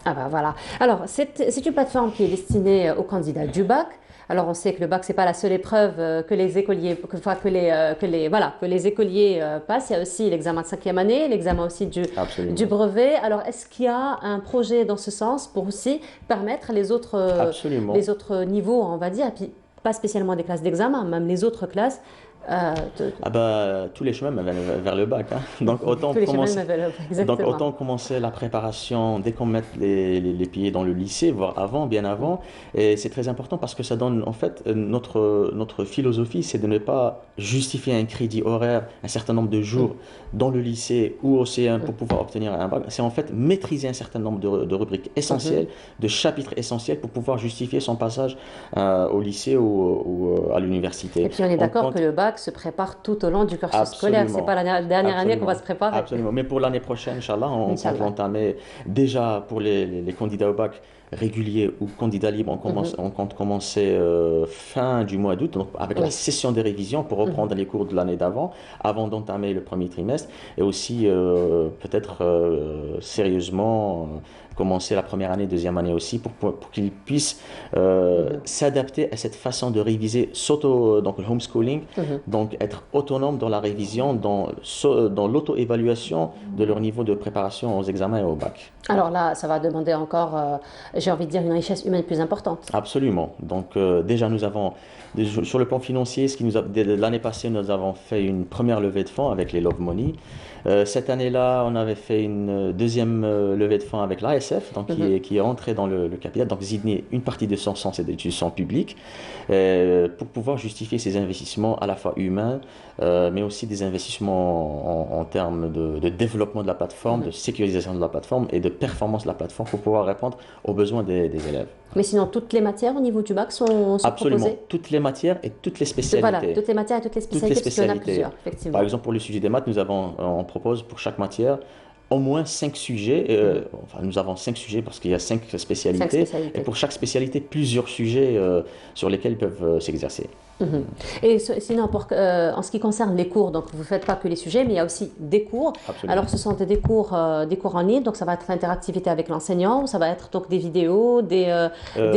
Ah ben voilà. Alors, c'est une plateforme qui est destinée aux candidats du bac. Alors, on sait que le bac, c'est pas la seule épreuve que les écoliers, que les écoliers passent. Il y a aussi l'examen de 5e année, l'examen aussi du brevet. Alors, est-ce qu'il y a un projet dans ce sens pour aussi permettre les autres niveaux, on va dire, et puis pas spécialement des classes d'examen, même les autres classes,
tous les chemins mènent vers le bac. Hein. Donc autant commencer la préparation dès qu'on met les pieds dans le lycée, voire bien avant. Et c'est très important parce que ça donne, en fait, notre philosophie, c'est de ne pas justifier un crédit horaire, un certain nombre de jours dans le lycée ou au C1 pour pouvoir obtenir un bac. C'est en fait maîtriser un certain nombre de rubriques essentielles, de chapitres essentiels pour pouvoir justifier son passage au lycée ou à l'université.
Et puis on est d'accord que le bac se prépare tout au long du cursus scolaire. C'est pas la dernière année qu'on va se préparer.
Absolument. Mais pour l'année prochaine, Inch'Allah, on compte entamer déjà pour les candidats au bac réguliers ou candidats libres, on compte commencer fin du mois d'août, donc avec la session de révision pour reprendre les cours de l'année d'avant, avant d'entamer le premier trimestre, et aussi peut-être sérieusement commencer la première année, deuxième année aussi, pour qu'ils puissent s'adapter à cette façon de réviser, donc le homeschooling, donc être autonome dans la révision, dans l'auto-évaluation de leur niveau de préparation aux examens et au bac.
Alors là, ça va demander encore, j'ai envie de dire, une richesse humaine plus importante.
Absolument. Donc déjà, nous avons, sur le plan financier, l'année passée, nous avons fait une première levée de fonds avec les Love Money. Cette année-là, on avait fait une deuxième levée de fonds avec l'ASF, donc qui est rentré dans le capital. Donc Zidni, une partie de son fonds, c'est des institutions publiques, pour pouvoir justifier ces investissements à la fois humains, mais aussi des investissements en termes de développement de la plateforme, de sécurisation de la plateforme et de performance de la plateforme pour pouvoir répondre aux besoins besoins des élèves.
Mais sinon, toutes les matières au niveau du bac sont
Absolument,
proposées?
toutes les matières et toutes les spécialités.
Voilà, toutes les matières et toutes les spécialités, parce qu'il y en a plusieurs, effectivement.
Par exemple, pour le sujet des maths, on propose pour chaque matière au moins 5 sujets. Enfin, nous avons 5 sujets parce qu'il y a 5 spécialités. Et pour chaque spécialité, plusieurs sujets sur lesquels ils peuvent s'exercer.
Et sinon, en ce qui concerne les cours, donc vous ne faites pas que les sujets, mais il y a aussi des cours.
Absolument.
Alors, ce sont des cours en ligne, donc ça va être l'interactivité avec l'enseignant, ou ça va être donc des vidéos, des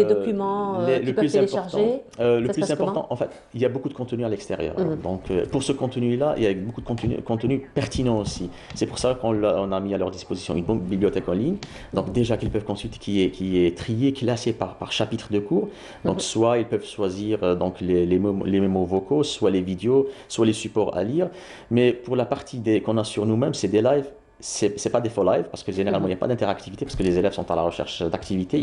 documents qui peuvent télécharger.
Le plus important, en fait, il y a beaucoup de contenu à l'extérieur. Donc, pour ce contenu-là, il y a beaucoup de contenu pertinent aussi. C'est pour ça qu'on a mis à leur disposition une bonne bibliothèque en ligne. Donc, déjà qu'ils peuvent consulter, qui est triée, classée par chapitre de cours. Donc, soit ils peuvent choisir donc les mémos vocaux, soit les vidéos, soit les supports à lire. Mais pour la partie qu'on a sur nous-mêmes, c'est des lives. C'est pas des faux lives parce que généralement il n'y a pas d'interactivité parce que les élèves sont à la recherche d'activité,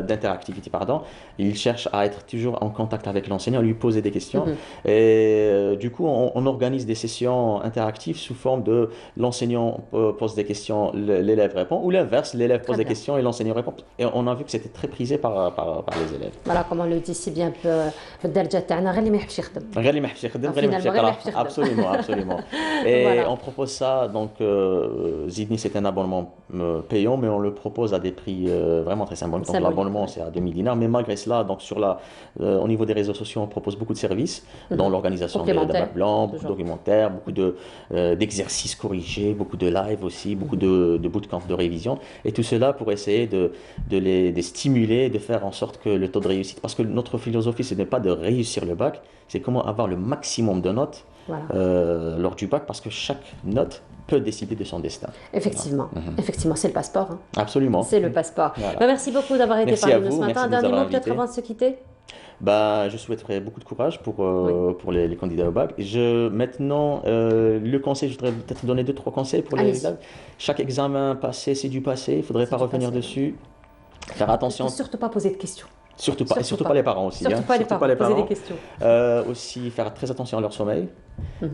d'interactivité pardon. Ils cherchent à être toujours en contact avec l'enseignant, lui poser des questions. Et du coup on organise des sessions interactives sous forme de l'enseignant pose des questions, l'élève répond, ou l'inverse, l'élève pose des questions et l'enseignant répond. Et on a vu que c'était très prisé par les élèves.
Voilà, comme on le dit si bien
absolument. Et on propose ça donc Zidni, c'est un abonnement payant, mais on le propose à des prix vraiment très symboliques. Donc l'abonnement, c'est à 2000 dinars. Mais malgré cela, donc au niveau des réseaux sociaux, on propose beaucoup de services, dont l'organisation des bacs blancs, beaucoup de documentaires, beaucoup d'exercices corrigés, beaucoup de lives aussi, beaucoup de bootcamps de révision. Et tout cela pour essayer de les stimuler, de faire en sorte que le taux de réussite... Parce que notre philosophie, ce n'est pas de réussir le bac, c'est comment avoir le maximum de notes lors du bac, parce que chaque note peut décider de son destin.
Effectivement, effectivement, c'est le passeport. Hein.
Absolument.
C'est le passeport.
Voilà.
Merci beaucoup d'avoir été parmi nous ce matin. Un dernier mot
invité.
peut-être avant de se quitter?
Je souhaiterais beaucoup de courage pour les candidats au bac. Maintenant, le conseil, je voudrais peut-être donner 2-3 conseils pour les examens. Chaque examen passé, c'est du passé, il ne faudrait pas revenir dessus. Faire attention.
Il ne faut surtout pas poser de questions.
Surtout pas les parents aussi.
Surtout pas les parents, poser des questions.
Aussi faire très attention à leur sommeil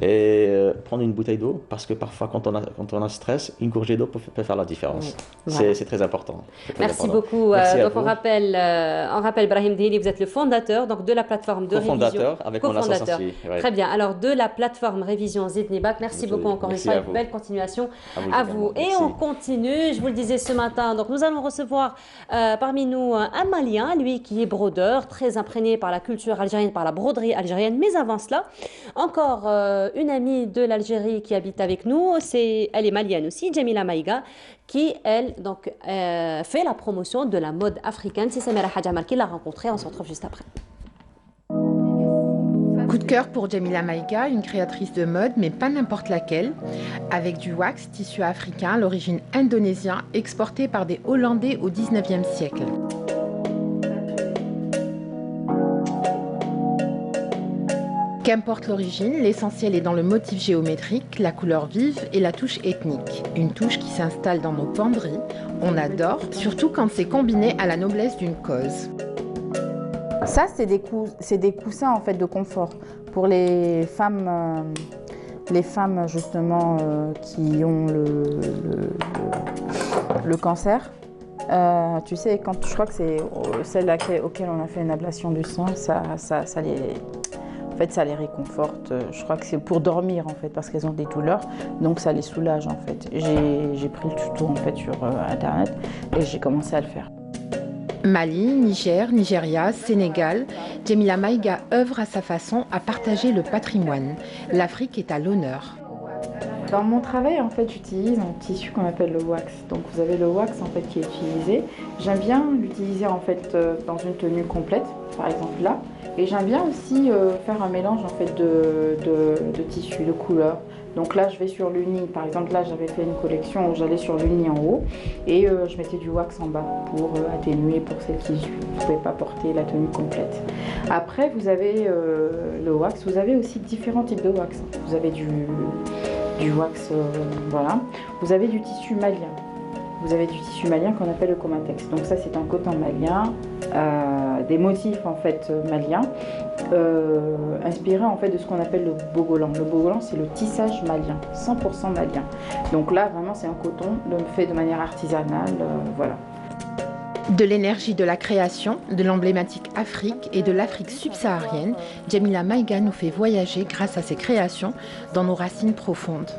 et prendre une bouteille d'eau parce que parfois quand on a stress, une gorgée d'eau peut faire la différence. Voilà. C'est très important.
Merci beaucoup. Donc on rappelle Brahim Dihili, vous êtes le fondateur donc, de la plateforme de révision.
Co-fondateur avec mon associé.
Ouais. Très bien. Alors de la plateforme révision Zidni Bac. Merci beaucoup encore une fois. Une belle continuation à vous. Et on continue. Je vous le disais ce matin. Donc nous allons recevoir parmi nous un Malien, lui qui est brodeur, très imprégné par la culture algérienne, par la broderie algérienne. Mais avant cela, encore une amie de l'Algérie qui habite avec nous, elle est malienne aussi, Jamila Maïga, qui, elle, donc, fait la promotion de la mode africaine. C'est Samira Hadjamal qui l'a rencontrée, on se retrouve juste après.
Coup de cœur pour Jamila Maïga, une créatrice de mode, mais pas n'importe laquelle, avec du wax, tissu africain, l'origine indonésienne, exporté par des Hollandais au 19e siècle. Qu'importe l'origine, l'essentiel est dans le motif géométrique, la couleur vive et la touche ethnique. Une touche qui s'installe dans nos penderies. On adore, surtout quand c'est combiné à la noblesse d'une cause.
Ça, c'est des coussins en fait de confort pour les femmes justement qui ont le cancer. Tu sais, quand je crois que c'est celle auquel on a fait une ablation du sang, ça les réconforte. Je crois que c'est pour dormir en fait, parce qu'elles ont des douleurs, donc ça les soulage en fait. J'ai pris le tuto en fait sur internet et j'ai commencé à le faire.
Mali, Niger, Nigeria, Sénégal, Jamila Maïga œuvre à sa façon à partager le patrimoine. L'Afrique est à l'honneur.
Dans mon travail, en fait, j'utilise un tissu qu'on appelle le wax. Donc, vous avez le wax en fait qui est utilisé. J'aime bien l'utiliser en fait dans une tenue complète, par exemple là. Et j'aime bien aussi faire un mélange en fait de tissus, de couleurs. Donc là, je vais sur l'uni. Par exemple, là, j'avais fait une collection où j'allais sur l'uni en haut et je mettais du wax en bas pour atténuer pour celles qui ne pouvaient pas porter la tenue complète. Après, vous avez le wax. Vous avez aussi différents types de wax. Vous avez du wax, voilà. Vous avez du tissu malien. Vous avez du tissu malien qu'on appelle le comatex. Donc ça, c'est un coton malien, des motifs en fait maliens, inspirés en fait de ce qu'on appelle le bogolan. Le bogolan, c'est le tissage malien, 100% malien. Donc là, vraiment, c'est un coton fait de manière artisanale, voilà.
De l'énergie de la création, de l'emblématique Afrique et de l'Afrique subsaharienne, Djamila Maïga nous fait voyager grâce à ses créations dans nos racines profondes.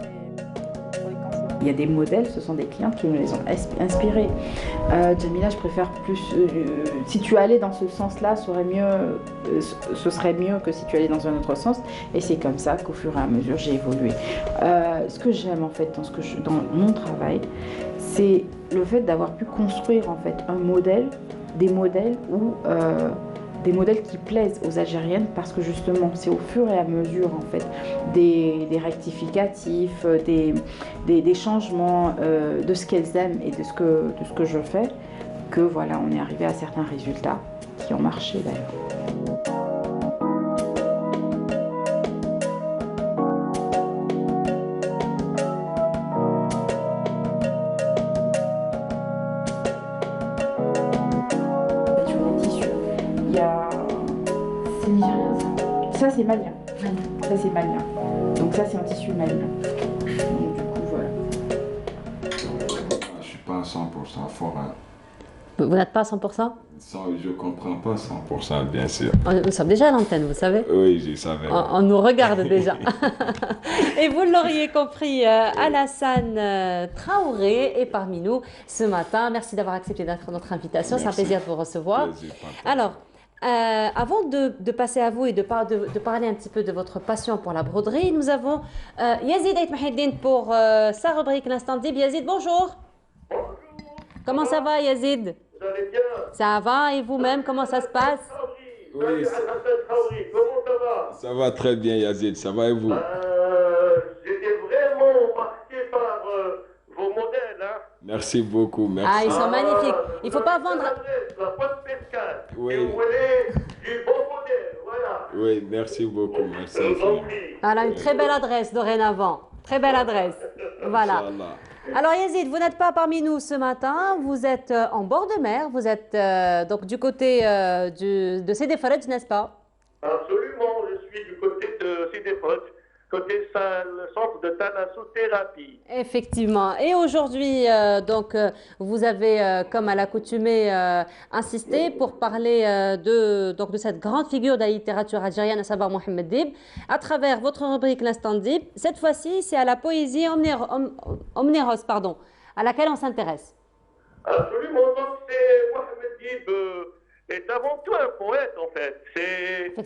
Il y a des modèles, ce sont des clientes qui nous les ont inspirés. Djamila, je préfère plus... si tu allais dans ce sens-là, ce serait mieux que si tu allais dans un autre sens. Et c'est comme ça qu'au fur et à mesure, j'ai évolué. Ce que j'aime en fait dans mon travail, c'est le fait d'avoir pu construire en fait un modèle, des modèles qui plaisent aux Algériennes, parce que justement c'est au fur et à mesure en fait des rectificatifs, des changements de ce qu'elles aiment et de ce que je fais, que voilà, on est arrivé à certains résultats qui ont marché d'ailleurs. Ça c'est malien. Ça c'est malien. Donc ça c'est un tissu malien. Donc, du coup voilà.
Je suis pas à 100% forain.
Vous n'êtes pas à 100%?
Je comprends pas 100% bien sûr.
Nous sommes déjà à l'antenne, vous savez.
Oui, je savais.
On nous regarde déjà. Et vous l'auriez compris, Alassane Traoré est parmi nous ce matin. Merci d'avoir accepté notre invitation. C'est un plaisir de vous recevoir. Alors, avant de passer à vous et de parler un petit peu de votre passion pour la broderie, nous avons Yazid Ait Mahiddine pour sa rubrique L'Instant Dib. Yazid, bonjour.
Bonjour.
Comment ça va, Yazid?
Vous allez bien?
Ça va, et vous-même, comment ça se passe?
Oui.
Comment ça va?
Ça va très bien, Yazid. Ça va et vous?
J'étais vraiment marqué par vos modèles. Hein.
Merci beaucoup, merci.
Ah, ils sont magnifiques. Il ne faut pas vendre...
La pointe pescade.
Oui.
Et vous voulez du bon modèle, voilà.
Oui, merci beaucoup, merci.
Voilà, une très belle adresse dorénavant. Très belle adresse. Voilà.
Inch'Allah.
Alors Yazid, vous n'êtes pas parmi nous ce matin, vous êtes en bord de mer, vous êtes donc du côté de Sidi Fred, n'est-ce pas?
Absolument, je suis du côté de Sidi Fred, côté centre de thanatothérapie.
Effectivement. Et aujourd'hui, donc, vous avez, comme à l'accoutumée, insisté pour parler de cette grande figure de la littérature algérienne, à savoir Mohamed Dib, à travers votre rubrique L'Instant Dib. Cette fois-ci, c'est à la poésie omnéros, à laquelle on s'intéresse.
Absolument. Donc, c'est Mohamed Dib est avant tout un poète, en fait.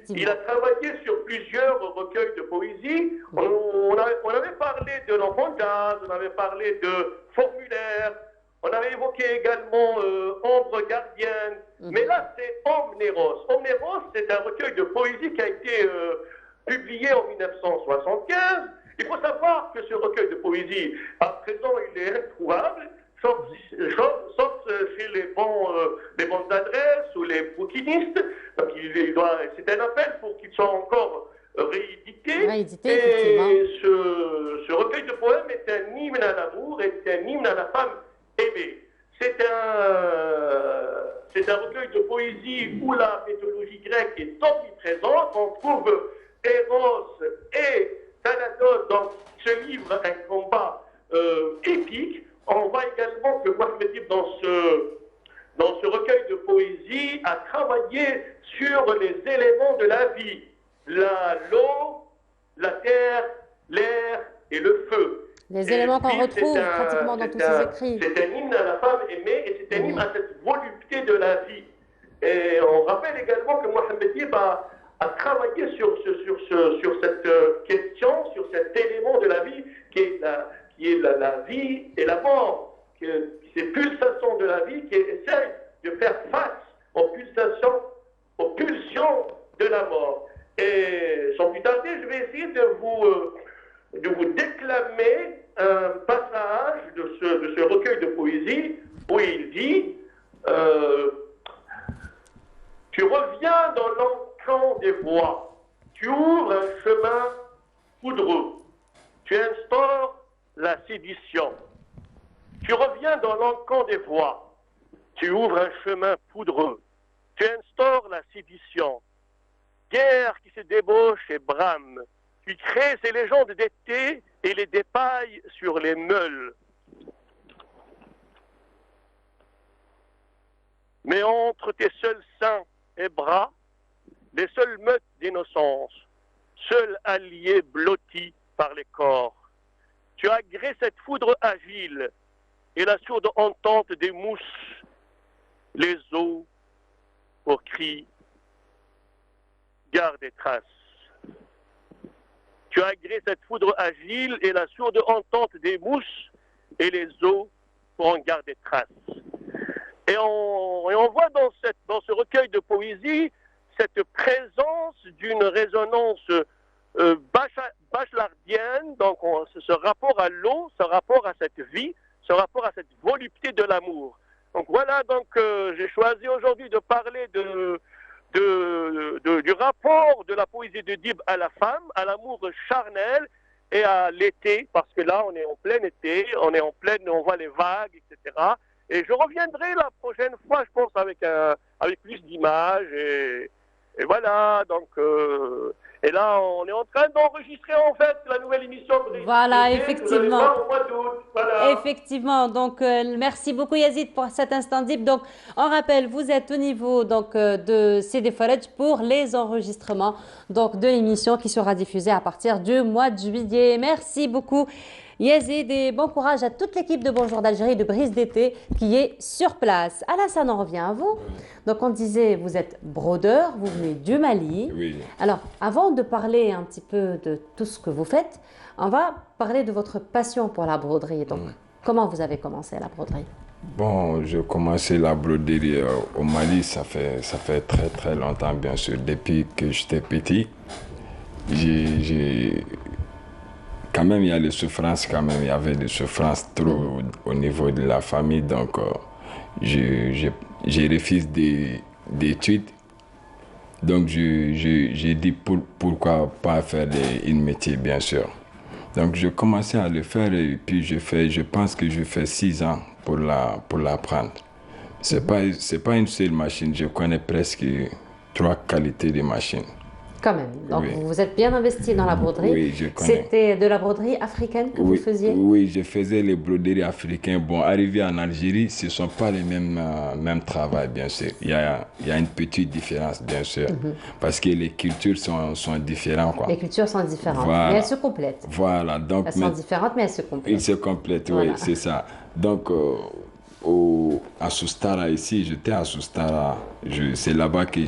Il a travaillé sur plusieurs recueils de poésie. On avait parlé de l'enfantillage, on avait parlé de formulaire, on avait évoqué également Ombre gardienne. Mais là, c'est Omnéros. Omnéros, c'est un recueil de poésie qui a été publié en 1975. Il faut savoir que ce recueil de poésie, à présent, il est introuvable, sauf chez les bandes d'adresse ou les bouquinistes. Donc c'est un appel pour qu'il soit encore réédité. Et ce recueil de poèmes est un hymne à l'amour, est un hymne à la femme aimée. C'est un recueil de poésie où la mythologie grecque est omniprésente. On trouve Eros et Thanatos dans ce livre, un combat épique. On voit également que Mohamed Dib, dans ce recueil de poésie, a travaillé sur les éléments de la vie. L'eau, la terre, l'air et le feu.
Les éléments qu'on retrouve pratiquement dans tous ces écrits.
C'est un hymne à la femme aimée et c'est un hymne à cette volupté de la vie. Et on rappelle également que Mohamed Dib a travaillé sur cette question, sur cet élément de la vie qui est la vie et la mort, ces pulsations de la vie qui essayent de faire face aux pulsions de la mort. Et sans plus tarder, je vais essayer de vous déclamer un passage de ce recueil de poésie où il dit tu reviens dans l'encan des voies, tu ouvres un chemin poudreux, tu instaures la sédition. Tu reviens dans l'encan des voies, tu ouvres un chemin poudreux, tu instaures la sédition. Guerre qui se débauche et brame, tu crées ces légendes d'été et les dépailles sur les meules. mais entre tes seuls seins et bras, les seules meutes d'innocence, seuls alliés blottis par les corps. Tu as gré cette foudre agile et la sourde entente des mousses, les os pour cris, garde des traces. Tu as gré cette foudre agile et la sourde entente des mousses et les os pour en garder traces. Et on voit dans ce recueil de poésie cette présence d'une résonance bachelardienne, donc ce rapport à l'eau, ce rapport à cette vie, ce rapport à cette volupté de l'amour. Donc voilà, donc j'ai choisi aujourd'hui de parler du rapport de la poésie de Dib à la femme, à l'amour charnel et à l'été, parce que là on est en plein été, on voit les vagues, etc. Et je reviendrai la prochaine fois, je pense, avec plus d'images et voilà, donc et là on est en train d'enregistrer en fait la nouvelle émission de
Voilà, effectivement.
Au mois d'août, voilà.
Effectivement, donc merci beaucoup Yazid pour cet instant Dib. Donc on rappelle, vous êtes au niveau donc de CD Forage pour les enregistrements donc de l'émission qui sera diffusée à partir du mois de juillet. Merci beaucoup Yazid et bon courage à toute l'équipe de Bonjour d'Algérie de Brise d'été qui est sur place. Alassane, on revient à vous. Donc on disait, vous êtes brodeur, vous venez du Mali.
Oui.
Alors avant de parler un petit peu de tout ce que vous faites, on va parler de votre passion pour la broderie. Donc comment vous avez commencé la broderie?
Bon, j'ai commencé la broderie au Mali, ça fait très très longtemps, bien sûr. Depuis que j'étais petit, quand même, il y a des souffrances, il y avait des souffrances trop au niveau de la famille, donc j'ai refusé des études. Donc j'ai dit pourquoi pas faire un métier, bien sûr. Donc j'ai commencé à le faire et puis je pense que je fais 6 ans pour l'apprendre. C'est pas une seule machine, je connais presque 3 qualités de machines.
Quand même. Donc,
oui.
Vous êtes bien investi dans la broderie.
Oui, je connais.
C'était de la broderie africaine que vous faisiez?
Oui, je faisais les broderies africaines. Bon, arrivé en Algérie, ce ne sont pas les mêmes travaux, bien sûr. Il y a une petite différence, bien sûr, parce que les cultures sont différentes, quoi.
Les cultures sont différentes,
voilà.
Mais elles se complètent.
Voilà. Donc,
elles sont différentes, mais elles se complètent.
Elles se complètent, voilà. Oui, c'est ça. Donc, à Soustara, ici, j'étais à Soustara. C'est là-bas que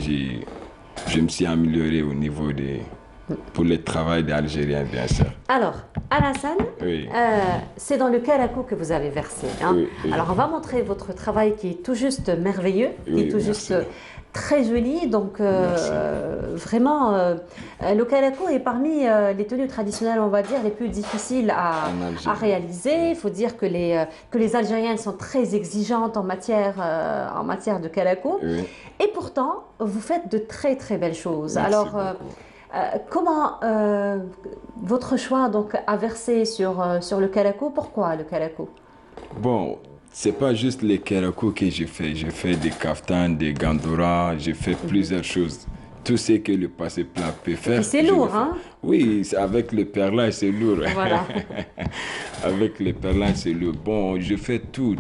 je me suis amélioré au niveau pour le travail des Algériens, bien sûr.
Alors, Alassane,
oui.
C'est dans le Kalakou que vous avez versé. Hein?
Oui, oui.
Alors, on va montrer votre travail qui est tout juste merveilleux, qui est tout juste très joli. Donc, vraiment, le Kalakou est parmi les tenues traditionnelles, on va dire, les plus difficiles à réaliser. Il faut dire que les Algériennes sont très exigeantes en matière de Kalakou.
Oui.
Et pourtant, vous faites de très très belles choses.
Merci
alors, comment votre choix donc a versé sur le Kalakou? Pourquoi le Kalakou?
Bon, c'est pas juste les Kalakou que j'ai fait. J'ai fait des kaftans, des gandoura, j'ai fait plusieurs choses. Tout ce que le passé plat peut faire.
C'est lourd, hein?
Oui, avec le perlage, c'est lourd.
Voilà.
Avec le perlage, c'est lourd. Bon, je fais tout.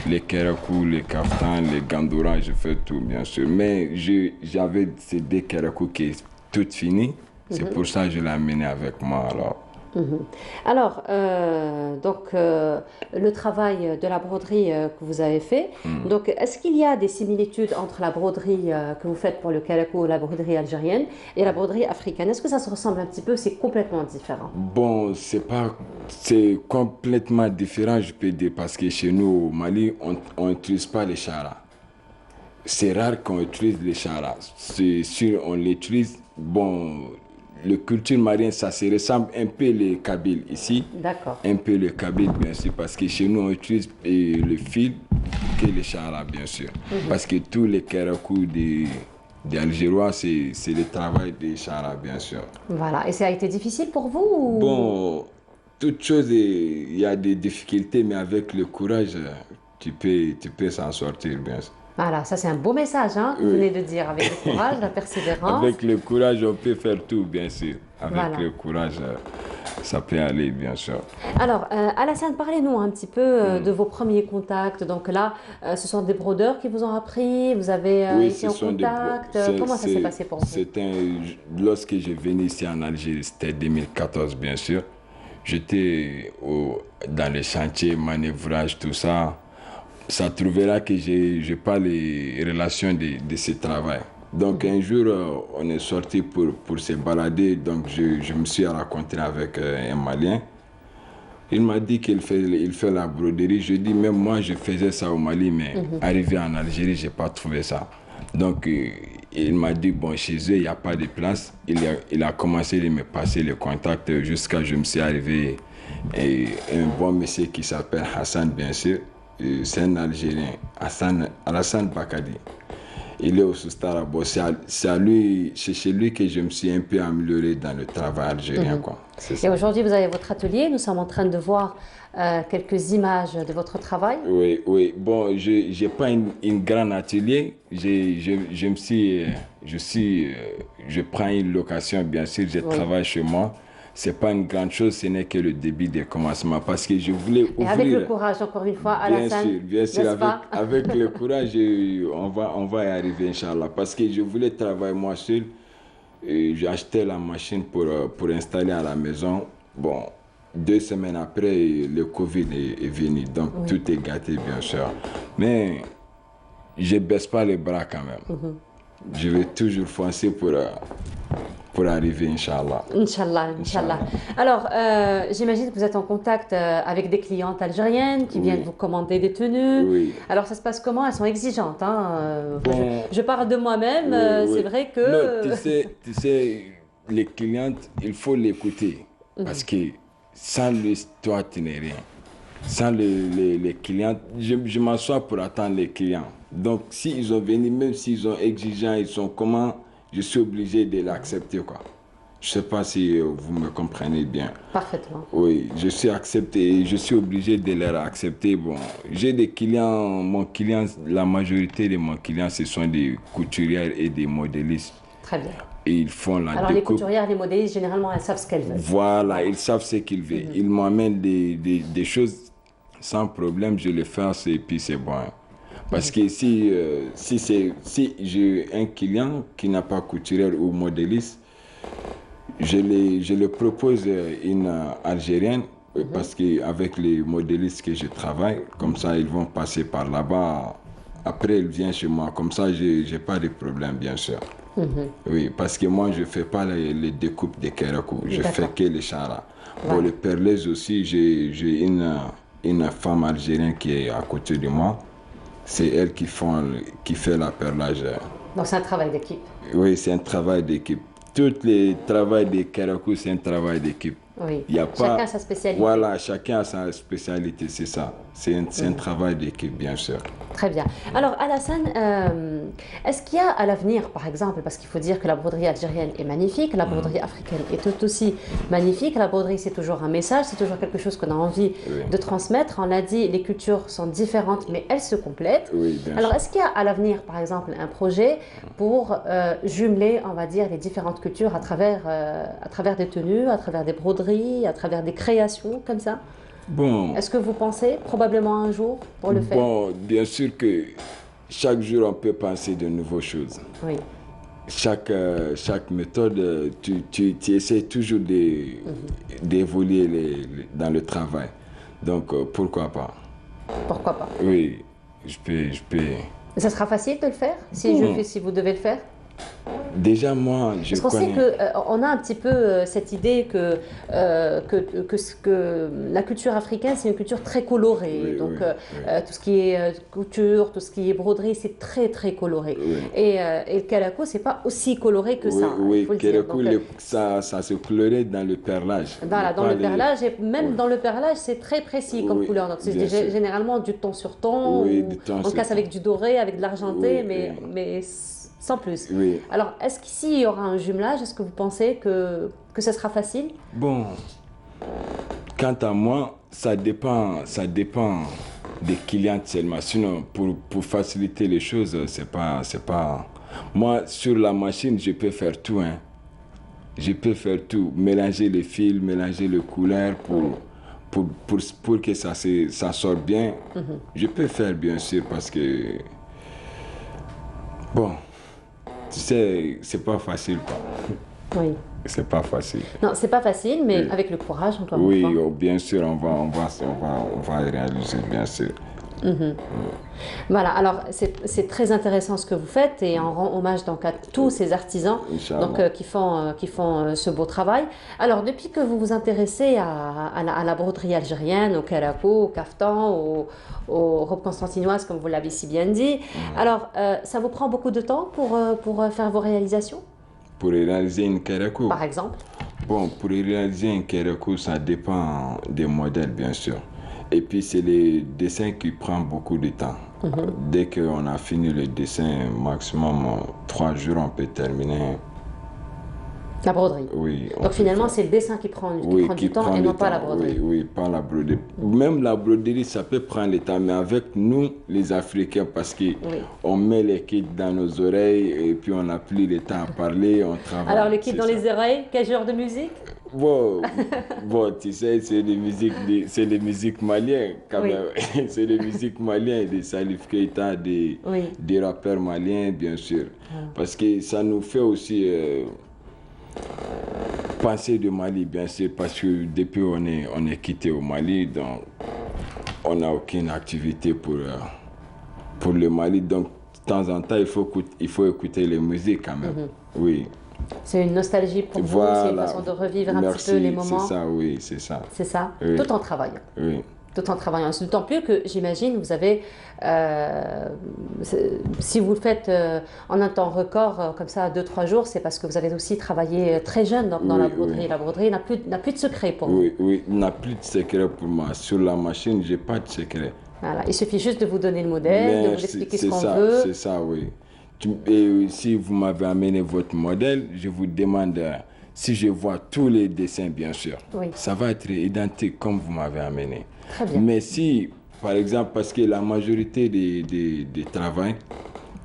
Les kerakou, les kaftans, les gandoura, je fais tout, bien sûr. Mais j'avais ces 2 kerakou qui sont toutes finies. C'est pour ça que je l'ai amené avec moi, alors.
Alors, donc, le travail de la broderie que vous avez fait, donc, est-ce qu'il y a des similitudes entre la broderie que vous faites pour le Kalakou, la broderie algérienne, et la broderie africaine? Est-ce que ça se ressemble un petit peu? C'est complètement différent?
Bon, c'est complètement différent, je peux dire, parce que chez nous, au Mali, on n'utilise pas les charas. C'est rare qu'on utilise les charas. C'est sûr, on l'utilise, bon... La culture malienne, ça se ressemble un peu les Kabyles ici.
D'accord.
Un peu les Kabyles, bien sûr, parce que chez nous, on utilise le fil que les charas, bien sûr. Parce que tous les kerakou des Algérois, c'est le travail des charas, bien sûr.
Voilà. Et ça a été difficile pour vous ou...
Bon, toute chose, il y a des difficultés, mais avec le courage, tu peux s'en sortir, bien sûr.
Voilà, ça c'est un beau message, hein, vous venez de dire, avec le courage, la persévérance.
Avec le courage, on peut faire tout, bien sûr. Avec le courage, ça peut aller, bien sûr.
Alors, Alassane, parlez-nous un petit peu de vos premiers contacts. Donc là, ce sont des brodeurs qui vous ont appris, vous avez été en contact. Comment ça s'est passé pour vous?
Lorsque j'ai venu ici en Algérie, c'était 2014, bien sûr. J'étais dans les chantiers, manœuvrage, tout ça. Ça trouvera que je n'ai pas les relations de ce travail. Donc un jour, on est sorti pour se balader. Donc je me suis rencontré avec un Malien. Il m'a dit qu'il fait la broderie. Je dis, même moi, je faisais ça au Mali, mais arrivé en Algérie, je n'ai pas trouvé ça. Donc il m'a dit, bon, chez eux, il n'y a pas de place. Il a commencé de me passer les contacts jusqu'à je me suis arrivé un bon monsieur qui s'appelle Hassan, bien sûr. C'est un Algérien, Alassane Bakadi. Il est au Soustarabo. C'est chez lui que je me suis un peu amélioré dans le travail algérien. Quoi.
Et aujourd'hui, vous avez votre atelier. Nous sommes en train de voir quelques images de votre travail.
Oui. Bon, je n'ai pas une grande atelier. Je prends une location, bien sûr. Je travaille chez moi. Ce n'est pas une grande chose, ce n'est que le début de commencement. Parce que je voulais ouvrir...
Et avec le courage, encore une fois, Alassane,
bien sûr, avec le courage, on va y arriver, Inch'Allah. Parce que je voulais travailler moi seul. J'ai acheté la machine pour installer à la maison. Bon, 2 semaines après, le Covid est venu. Donc, tout est gâté, bien sûr. Mais je ne baisse pas les bras quand même. Je vais toujours foncer pour arriver, Inch'Allah.
Inch'Allah. Alors, j'imagine que vous êtes en contact avec des clientes algériennes qui viennent vous commander des tenues.
Oui.
Alors, ça se passe comment? Elles sont exigeantes. Hein? Je parle de moi-même. C'est vrai que...
Non, tu sais, les clientes, il faut l'écouter. Parce que sans toi, tu n'es rien. Sans les clientes, je m'assois pour attendre les clients. Donc, s'ils ont venu, même s'ils sont exigeants, ils sont comment... Je suis obligé de l'accepter, quoi. Je ne sais pas si vous me comprenez bien.
Parfaitement.
Oui, je suis accepté, je suis obligé de les accepter. Bon, j'ai des clients, la majorité de mes clients, ce sont des couturières et des modélistes.
Très bien.
Et ils font la
Alors,
découpe.
les couturières, les modélistes, généralement, elles savent ce qu'elles veulent.
Voilà, ils savent ce qu'ils veulent. Ils m'amènent des choses sans problème, je les fais et puis c'est bon. Parce que si j'ai un client qui n'a pas couturière ou modéliste, je le propose une Algérienne, parce qu'avec les modélistes que je travaille, comme ça ils vont passer par là-bas, après ils viennent chez moi, comme ça je n'ai pas de problème, bien sûr. Oui, parce que moi je ne fais pas les découpes de Kérakou, je fais que les chara. Pour les perleuses aussi, j'ai une femme algérienne qui est à côté de moi. C'est elle qui fait la perlage.
Donc c'est un travail d'équipe.
Oui, c'est un travail d'équipe. Tout le travail de Kérakou, c'est un travail d'équipe.
Oui.
Chacun
a sa spécialité.
Voilà, chacun a sa spécialité, c'est ça. C'est un travail d'équipe, bien sûr.
Très bien. Alors, Alassane, est-ce qu'il y a à l'avenir, par exemple, parce qu'il faut dire que la broderie algérienne est magnifique, la broderie africaine est tout aussi magnifique. La broderie, c'est toujours un message, c'est toujours quelque chose qu'on a envie de transmettre. On l'a dit, les cultures sont différentes, mais elles se complètent.
Oui, bien
Alors,
sûr.
est-ce qu'il y a à l'avenir, par exemple, un projet pour jumeler, on va dire, les différentes cultures à travers des tenues, à travers des broderies, à travers des créations comme ça?
Bon.
Est-ce que vous pensez probablement un jour pour le faire?
Bon, bien sûr que chaque jour on peut penser de nouvelles choses.
Oui.
Chaque méthode, tu essaies toujours d'évoluer dans le travail. Donc pourquoi pas?
Pourquoi pas?
Oui, je peux.
Ça sera facile de le faire si vous devez le faire?
Déjà, moi, je
Parce qu'on
connais...
sait qu'on a un petit peu cette idée que la culture africaine, c'est une culture très colorée.
Oui,
donc,
oui.
Tout ce qui est couture, tout ce qui est broderie, c'est très, très coloré.
Oui.
Et le Kérakou, c'est pas aussi coloré que ça.
Oui,
il faut le
Kérakou,
dire. Donc,
ça se colorait dans le perlage.
Voilà, dans le perlage, et même dans le perlage, c'est très précis comme couleur. Donc, c'est généralement du ton sur ton, on casse avec du doré, avec de l'argenté, mais sans plus.
Oui.
Alors, est-ce qu'ici, il y aura un jumelage? Est-ce que vous pensez que ce sera facile?
Bon, quant à moi, ça dépend des clients seulement. Sinon, pour faciliter les choses, c'est pas... Moi, sur la machine, je peux faire tout. Hein. Je peux faire tout, mélanger les fils, mélanger les couleurs pour que ça sorte bien. Je peux faire, bien sûr, parce que, bon, tu sais, c'est pas facile, quoi.
Oui.
C'est pas facile.
Non, c'est pas facile, mais avec le courage, on doit
Oui, bien sûr, on va y réaliser, bien sûr.
Voilà, alors c'est très intéressant ce que vous faites et on rend hommage donc à tous ces artisans donc, qui font ce beau travail. Alors depuis que vous vous intéressez à la broderie algérienne, au karako, au kaftan, aux robes constantinoises comme vous l'avez si bien dit, alors ça vous prend beaucoup de temps pour faire vos réalisations?
Pour réaliser une karako?
Par exemple?
Bon, pour réaliser un karako, ça dépend des modèles bien sûr. Et puis c'est le dessin qui prend beaucoup de temps. Dès qu'on a fini le dessin, maximum 3 jours, on peut terminer.
La broderie.
Oui.
Donc finalement, c'est le dessin qui prend du temps et non pas la broderie.
Oui, pas la broderie. Même la broderie, ça peut prendre le temps, mais avec nous, les Africains, parce qu'on met les kits dans nos oreilles et puis on n'a plus le temps à parler, on travaille.
Alors le kit dans les oreilles, quel genre de musique?
Bon, tu sais, c'est des musiques maliennes quand même. C'est des musiques maliennes, des Salif Keita, des rappeurs maliens, bien sûr. Parce que ça nous fait aussi penser de Mali, bien sûr, parce que depuis on est quitté au Mali, donc on n'a aucune activité pour le Mali. Donc de temps en temps, il faut écouter les musiques quand même. Oui.
C'est une nostalgie pour vous, c'est une façon de revivre un petit peu les moments.
C'est ça, oui, c'est ça.
C'est ça,
oui.
Tout en travaillant.
Oui.
Tout en travaillant. D'autant plus que j'imagine vous avez, si vous le faites en un temps record, comme ça, 2-3 jours, c'est parce que vous avez aussi travaillé très jeune dans la broderie. Oui. La broderie n'a plus de secret pour vous.
Oui, il n'a plus de secret pour moi. Sur la machine, je n'ai pas de secret.
Voilà. Il suffit juste de vous donner le modèle, de vous expliquer ce qu'on veut.
C'est ça, oui. Et si vous m'avez amené votre modèle, je vous demande si je vois tous les dessins, bien sûr. Oui. Ça va être identique comme vous m'avez amené.
Très bien.
Mais si, par exemple, parce que la majorité des travail,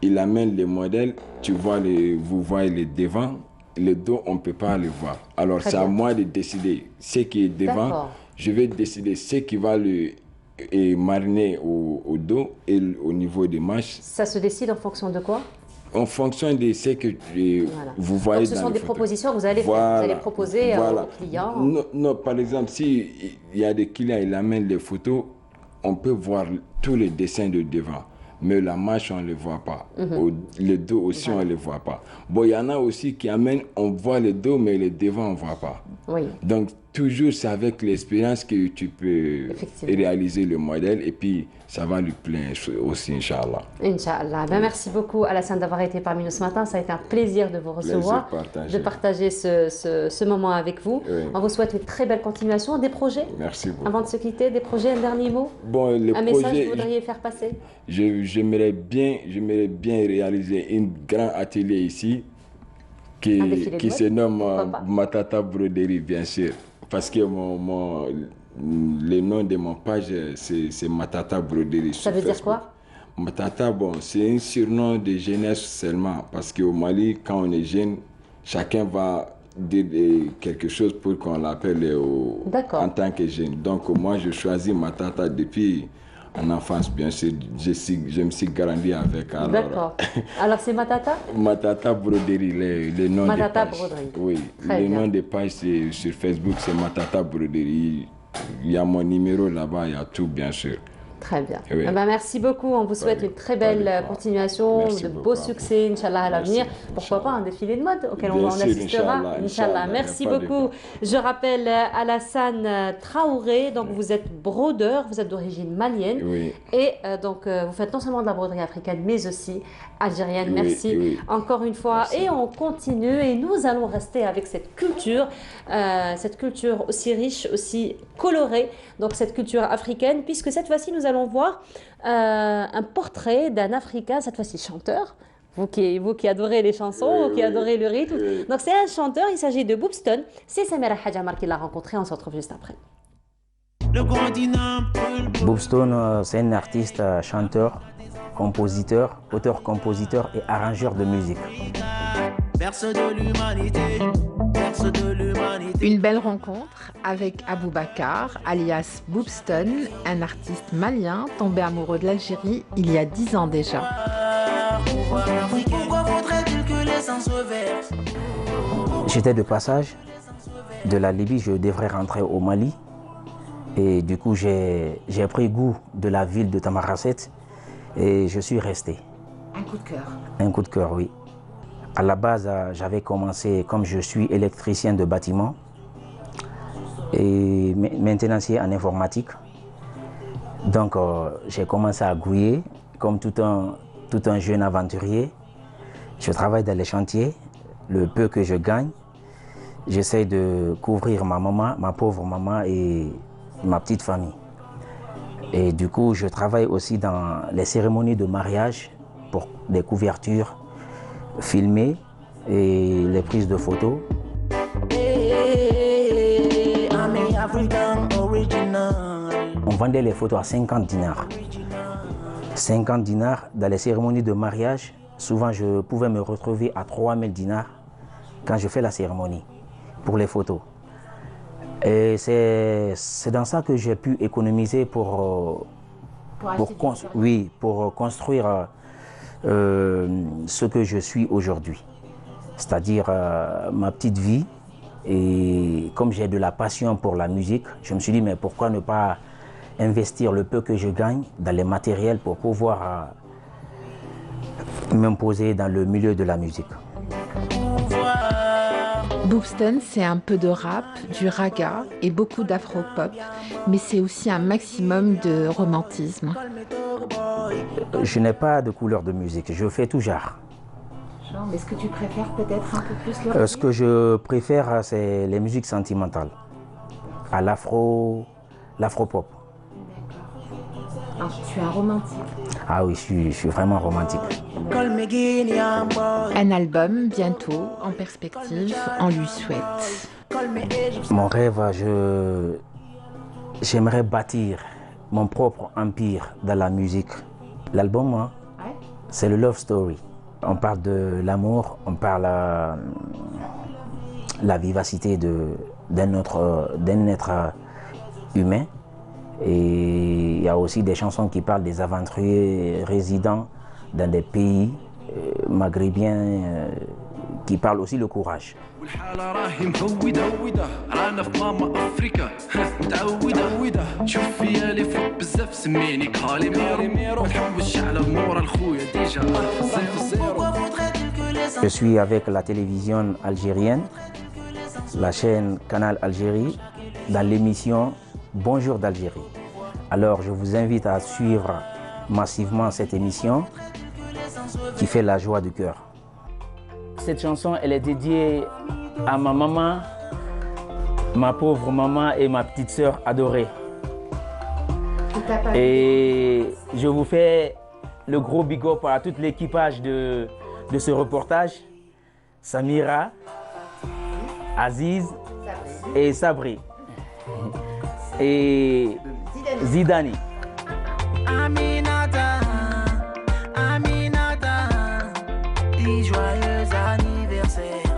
il amène les modèles, vous voyez les devants, le dos, on ne peut pas les voir. Alors c'est à moi de décider ce qui est devant. Je vais décider ce qui va mariner au dos et au niveau des manches.
Ça se décide en fonction de quoi?
En fonction de ce que vous voyez.
Donc ce sont des propositions que vous allez faire, vous allez proposer aux clients.
Non, par exemple, s'il y a des clients, ils amènent les photos, on peut voir tous les dessins de devant. Mais la manche, on ne les voit pas. Le dos aussi, on ne les voit pas. Bon, il y en a aussi qui amènent, on voit le dos, mais le devant, on ne voit pas.
Oui.
Donc, toujours, c'est avec l'expérience que tu peux réaliser le modèle et puis ça va lui plaire aussi, Inch'Allah.
Inch'Allah. Ben, merci beaucoup, Alassane, d'avoir été parmi nous ce matin. Ça a été un plaisir de vous recevoir, de partager ce moment avec vous. Oui. On vous souhaite une très belle continuation. Des projets?
Merci beaucoup.
Avant de se quitter, des projets, un dernier mot?
Bon,
un message que vous voudriez faire passer?
J'aimerais bien réaliser un grand atelier ici qui se nomme Matata Broderie, bien sûr. Parce que le nom de mon page, c'est Matata Broderie.
Ça veut dire quoi?
Matata, bon, c'est un surnom de jeunesse seulement. Parce qu'au Mali, quand on est jeune, chacun va dire quelque chose pour qu'on l'appelle en tant que jeune. Donc moi, je choisis Matata depuis en enfance, bien sûr. Je me suis grandi avec.
D'accord. Alors c'est Matata?
Matata Broderie, le nom
Matata
de page.
Broderie.
Oui, le nom de page sur Facebook, c'est Matata Broderie. Il y a mon numéro là-bas, il y a tout, bien sûr.
Très bien. Oui. Ben, merci beaucoup. On vous souhaite une très belle continuation, de beaux succès, Inch'Allah, à l'avenir. Pourquoi pas un défilé de mode auquel on assistera. Inch'Allah. Merci beaucoup. Je rappelle Alassane Traoré. Donc, vous êtes brodeur, vous êtes d'origine malienne.
Oui.
Et donc, vous faites non seulement de la broderie africaine, mais aussi algérienne. Merci encore une fois. Merci. Et on continue. Et nous allons rester avec cette culture aussi riche, aussi colorée. Donc, cette culture africaine, puisque cette fois-ci, nous allons voir un portrait d'un Africain, cette fois-ci chanteur. Vous qui adorez les chansons, vous qui adorez le rythme. Donc c'est un chanteur, il s'agit de Boobstone. C'est Samira Hadjamar qui l'a rencontré, on se retrouve juste après.
Boobstone, c'est un artiste, chanteur, compositeur, auteur-compositeur et arrangeur de musique.
Berceau de l'humanité.
Une belle rencontre avec Aboubacar, alias Boobston, un artiste malien tombé amoureux de l'Algérie il y a 10 ans déjà.
J'étais de passage de la Libye, je devrais rentrer au Mali. Et du coup, j'ai pris goût de la ville de Tamaracet et je suis resté.
Un coup de cœur.
Un coup de cœur, oui. À la base, j'avais commencé, comme je suis électricien de bâtiment et maintenancier en informatique. Donc, j'ai commencé à grouiller comme tout un jeune aventurier. Je travaille dans les chantiers, le peu que je gagne. J'essaie de couvrir ma maman, ma pauvre maman et ma petite famille. Et du coup, je travaille aussi dans les cérémonies de mariage pour des couvertures filmées et les prises de photos. On vendait les photos à 50 dinars. 50 dinars dans les cérémonies de mariage. Souvent, je pouvais me retrouver à 3000 dinars quand je fais la cérémonie pour les photos. Et c'est dans ça que j'ai pu économiser pour construire ce que je suis aujourd'hui. C'est-à-dire ma petite vie. Et comme j'ai de la passion pour la musique, je me suis dit, mais pourquoi ne pas investir le peu que je gagne dans les matériels pour pouvoir m'imposer dans le milieu de la musique.
Boobston, c'est un peu de rap, du raga et beaucoup d'afro-pop, mais c'est aussi un maximum de romantisme.
Je n'ai pas de couleur de musique, je fais tout genre.
Est-ce que tu préfères peut-être un peu plus le
Ce que je préfère, c'est les musiques sentimentales, à l'afro-pop.
Tu es un romantique.
Ah oui, je suis vraiment romantique.
Un album bientôt en perspective, on lui souhaite.
Mon rêve, j'aimerais bâtir mon propre empire dans la musique. L'album, c'est le Love Story. On parle de l'amour, on parle la vivacité d'un être humain. Et il y a aussi des chansons qui parlent des aventuriers résidant dans des pays maghrébins qui parlent aussi le courage. Je suis avec la télévision algérienne, la chaîne Canal Algérie, dans l'émission Bonjour d'Algérie. Alors je vous invite à suivre massivement cette émission qui fait la joie du cœur. Cette chanson, elle est dédiée à ma maman, ma pauvre maman et ma petite sœur adorée. Et je vous fais le gros big up à tout l'équipage de ce reportage, Samira, Aziz et Sabri. Et Zidani.
Aminata, Aminata, dis joyeux anniversaire.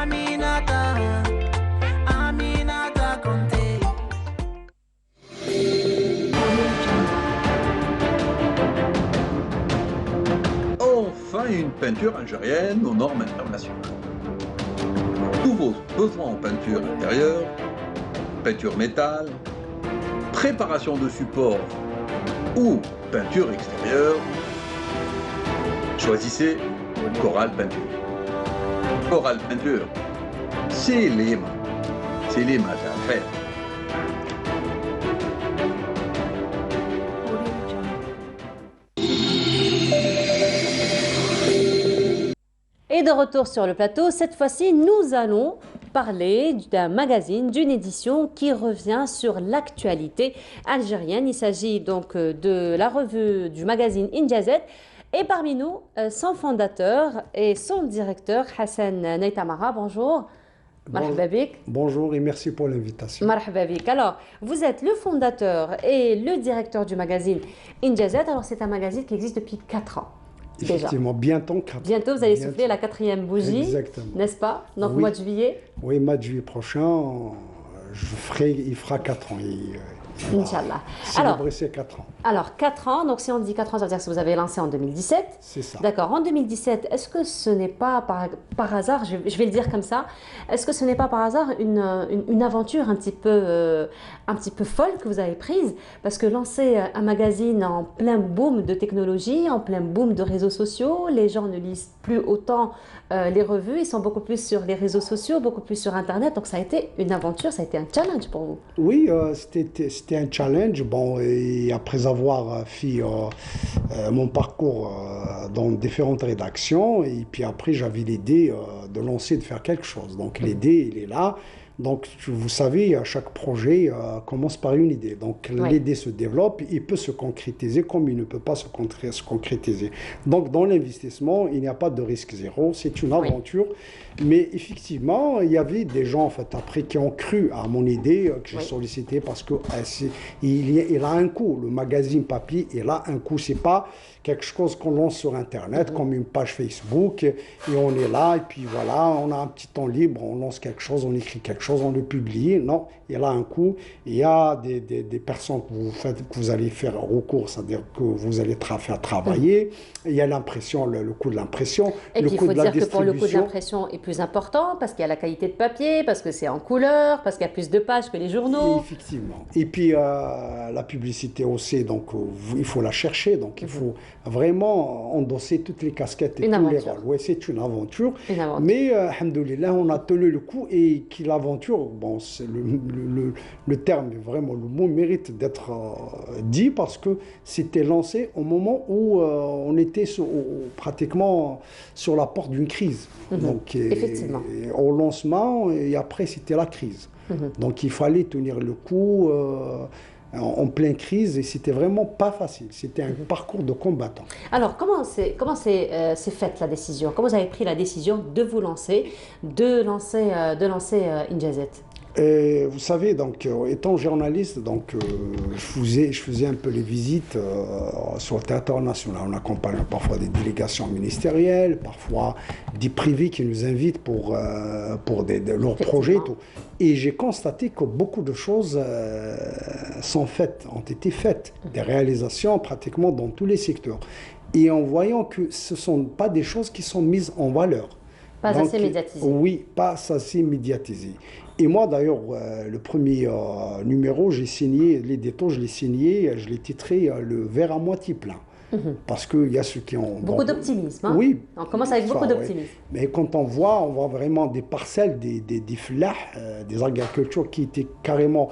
Aminata, Aminata Conté.
Enfin une peinture algérienne aux normes internationales. Tous vos besoins en peinture intérieure, peinture métal, préparation de support ou peinture extérieure, choisissez Coral Peinture. Coral Peinture, c'est les maths à faire.
Et de retour sur le plateau, cette fois-ci, nous allons parler d'un magazine, d'une édition qui revient sur l'actualité algérienne. Il s'agit donc de la revue du magazine Injazet. Et parmi nous, son fondateur et son directeur, Hassan Neytamara. Bonjour. Marhaba bik.
Bonjour et merci pour l'invitation.
Marhaba bik. Alors, vous êtes le fondateur et le directeur du magazine Injazet. Alors, c'est un magazine qui existe depuis 4 ans. Effectivement,
bientôt 4 ans.
Bientôt, vous allez souffler la 4e bougie, n'est-ce pas? Donc,
oui.
mois de juillet.
Oui, mois de juillet prochain, il fera 4 ans.
Inch'Allah.
Célébrer ses 4 ans.
Alors, 4 ans, donc si on dit 4 ans, ça veut dire que vous avez lancé en 2017.
C'est ça.
D'accord. En 2017, est-ce que ce n'est pas par hasard, je vais le dire comme ça, est-ce que ce n'est pas par hasard une aventure un petit peu folle que vous avez prise? Parce que lancer un magazine en plein boom de technologie, en plein boom de réseaux sociaux, les gens ne lisent plus autant les revues, ils sont beaucoup plus sur les réseaux sociaux, beaucoup plus sur Internet. Donc, ça a été une aventure, ça a été un challenge pour vous.
Oui, c'était un challenge. Bon, et après avoir fait mon parcours dans différentes rédactions, et puis après j'avais l'idée de lancer, de faire quelque chose. Donc l'idée, il est là. Donc vous savez, chaque projet commence par une idée. Donc l'idée se développe, il peut se concrétiser comme il ne peut pas se concrétiser. Donc dans l'investissement, il n'y a pas de risque zéro, c'est une aventure. Mais effectivement, il y avait des gens en fait, après qui ont cru à mon idée que j'ai sollicité parce que il a un coût. Le magazine papier, il a un coût. C'est pas quelque chose qu'on lance sur Internet comme une page Facebook et on est là et puis voilà, on a un petit temps libre, on lance quelque chose, on écrit quelque chose, on le publie. Non, il a un coût. Il y a des personnes que vous allez faire recours, c'est-à-dire que vous allez faire travailler. Il y a l'impression, le coût de l'impression,
le
coût de la distribution.
Et puis il faut dire que pour le coût de l'impression est plus important parce qu'il y a la qualité de papier, parce que c'est en couleur, parce qu'il y a plus de pages que les journaux.
Effectivement. Et puis la publicité aussi, donc il faut la chercher, donc il faut vraiment endosser toutes les casquettes et tous les rôles. Oui, c'est une aventure. Mais alhamdoulilah, on a tenu le coup et que l'aventure, bon, le terme, vraiment, le mot mérite d'être dit parce que c'était lancé au moment où on était pratiquement sur la porte d'une crise. Donc,
effectivement.
Au lancement et après, c'était la crise. Donc, il fallait tenir le coup en pleine crise et c'était vraiment pas facile. C'était un parcours de combattant.
Alors, comment s'est faite la décision? Comment vous avez pris la décision de vous lancer, de lancer Injazat?
Vous savez, donc, étant journaliste, donc, je faisais un peu les visites sur le territoire national. On accompagne parfois des délégations ministérielles, parfois des privés qui nous invitent pour leurs projets. Tout. Et j'ai constaté que beaucoup de choses ont été faites, des réalisations pratiquement dans tous les secteurs. Et en voyant que ce ne sont pas des choses qui sont mises en valeur.
Pas assez médiatisées.
Oui, pas assez médiatisées. Et moi, d'ailleurs, le premier numéro, j'ai signé, l'édito, je l'ai signé, je l'ai titré Le verre à moitié plein. Parce qu'il y a ceux qui ont...
Beaucoup d'optimisme. Hein?
Oui.
On commence avec beaucoup d'optimisme.
Oui. Mais quand on voit vraiment des parcelles, des flahs, des agricultures qui étaient carrément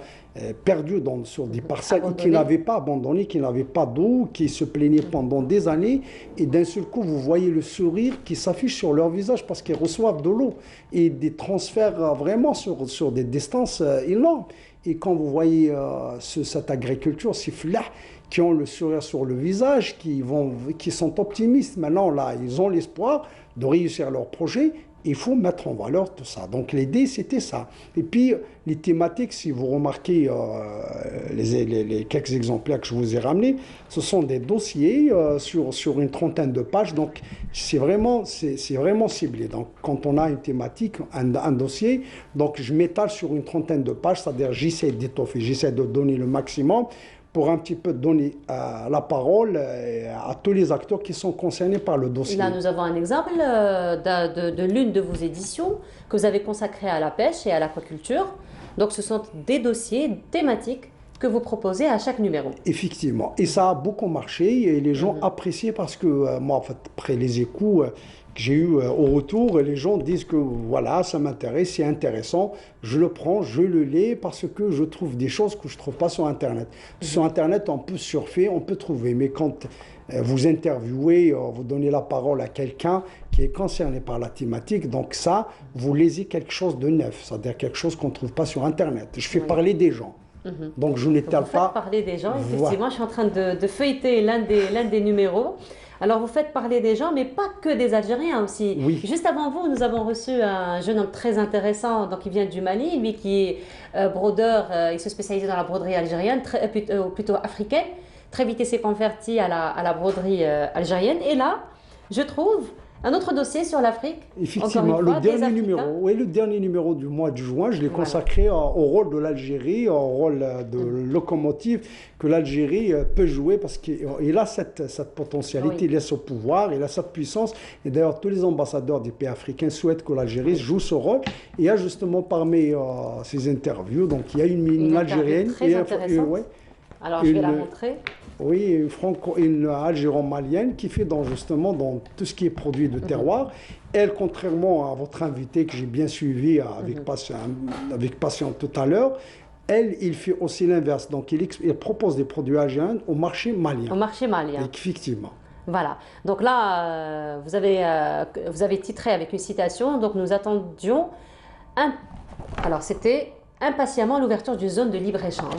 perdues sur des parcelles et qui n'avaient pas abandonné, qui n'avaient pas d'eau, qui se plaignaient pendant des années. Et d'un seul coup, vous voyez le sourire qui s'affiche sur leur visage parce qu'ils reçoivent de l'eau et des transferts vraiment sur des distances énormes. Et quand vous voyez cette agriculture, ces flahs, qui ont le sourire sur le visage, qui sont optimistes. Maintenant, là, ils ont l'espoir de réussir leur projet. Il faut mettre en valeur tout ça. Donc, l'idée, c'était ça. Et puis, les thématiques, si vous remarquez les quelques exemplaires que je vous ai ramenés, ce sont des dossiers sur une trentaine de pages. Donc, c'est vraiment ciblé. Donc, quand on a une thématique, un dossier, donc je m'étale sur une trentaine de pages, c'est-à-dire j'essaie d'étoffer, j'essaie de donner le maximum pour un petit peu donner la parole à tous les acteurs qui sont concernés par le dossier.
Là, nous avons un exemple de l'une de vos éditions que vous avez consacrée à la pêche et à l'aquaculture. Donc, ce sont des dossiers thématiques que vous proposez à chaque numéro.
Effectivement. Et ça a beaucoup marché et les gens appréciaient parce que moi, en fait, après les échos que j'ai eu au retour, les gens disent que voilà, ça m'intéresse, c'est intéressant, je le prends, je le lis parce que je trouve des choses que je ne trouve pas sur Internet. Sur Internet, on peut surfer, on peut trouver, mais quand vous interviewez, vous donnez la parole à quelqu'un qui est concerné par la thématique, donc ça, vous lisez quelque chose de neuf, c'est-à-dire quelque chose qu'on ne trouve pas sur Internet. Je fais parler des gens. Donc je n'étale pas.
Vous faites parler des gens, effectivement. Je suis en train de feuilleter l'un des numéros. Alors vous faites parler des gens, mais pas que des Algériens aussi.
Oui.
Juste avant vous, nous avons reçu un jeune homme très intéressant, donc il vient du Mali, lui qui est brodeur, il se spécialise dans la broderie algérienne, plutôt africaine. Très vite il s'est converti à la broderie algérienne. Et là, je trouve un autre dossier sur l'Afrique.
Effectivement, le dernier numéro du mois de juin, je l'ai consacré au rôle de l'Algérie, au rôle de locomotive que l'Algérie peut jouer parce qu'il a cette potentialité, il a ce pouvoir, il a cette puissance. Et d'ailleurs, tous les ambassadeurs des pays africains souhaitent que l'Algérie joue ce rôle. Et il y a justement parmi ces interviews, donc il y a une Algérienne.
Très intéressante. Alors, je vais la montrer.
Oui, une algéro-malienne qui fait justement dans tout ce qui est produit de terroir. Elle, contrairement à votre invité que j'ai bien suivi avec passion tout à l'heure, il fait aussi l'inverse. Donc, il propose des produits algériens au marché malien.
Au marché malien.
Effectivement.
Voilà. Donc là, vous avez titré avec une citation. Donc, nous attendions... Alors, c'était... impatiemment l'ouverture d'une zone de libre-échange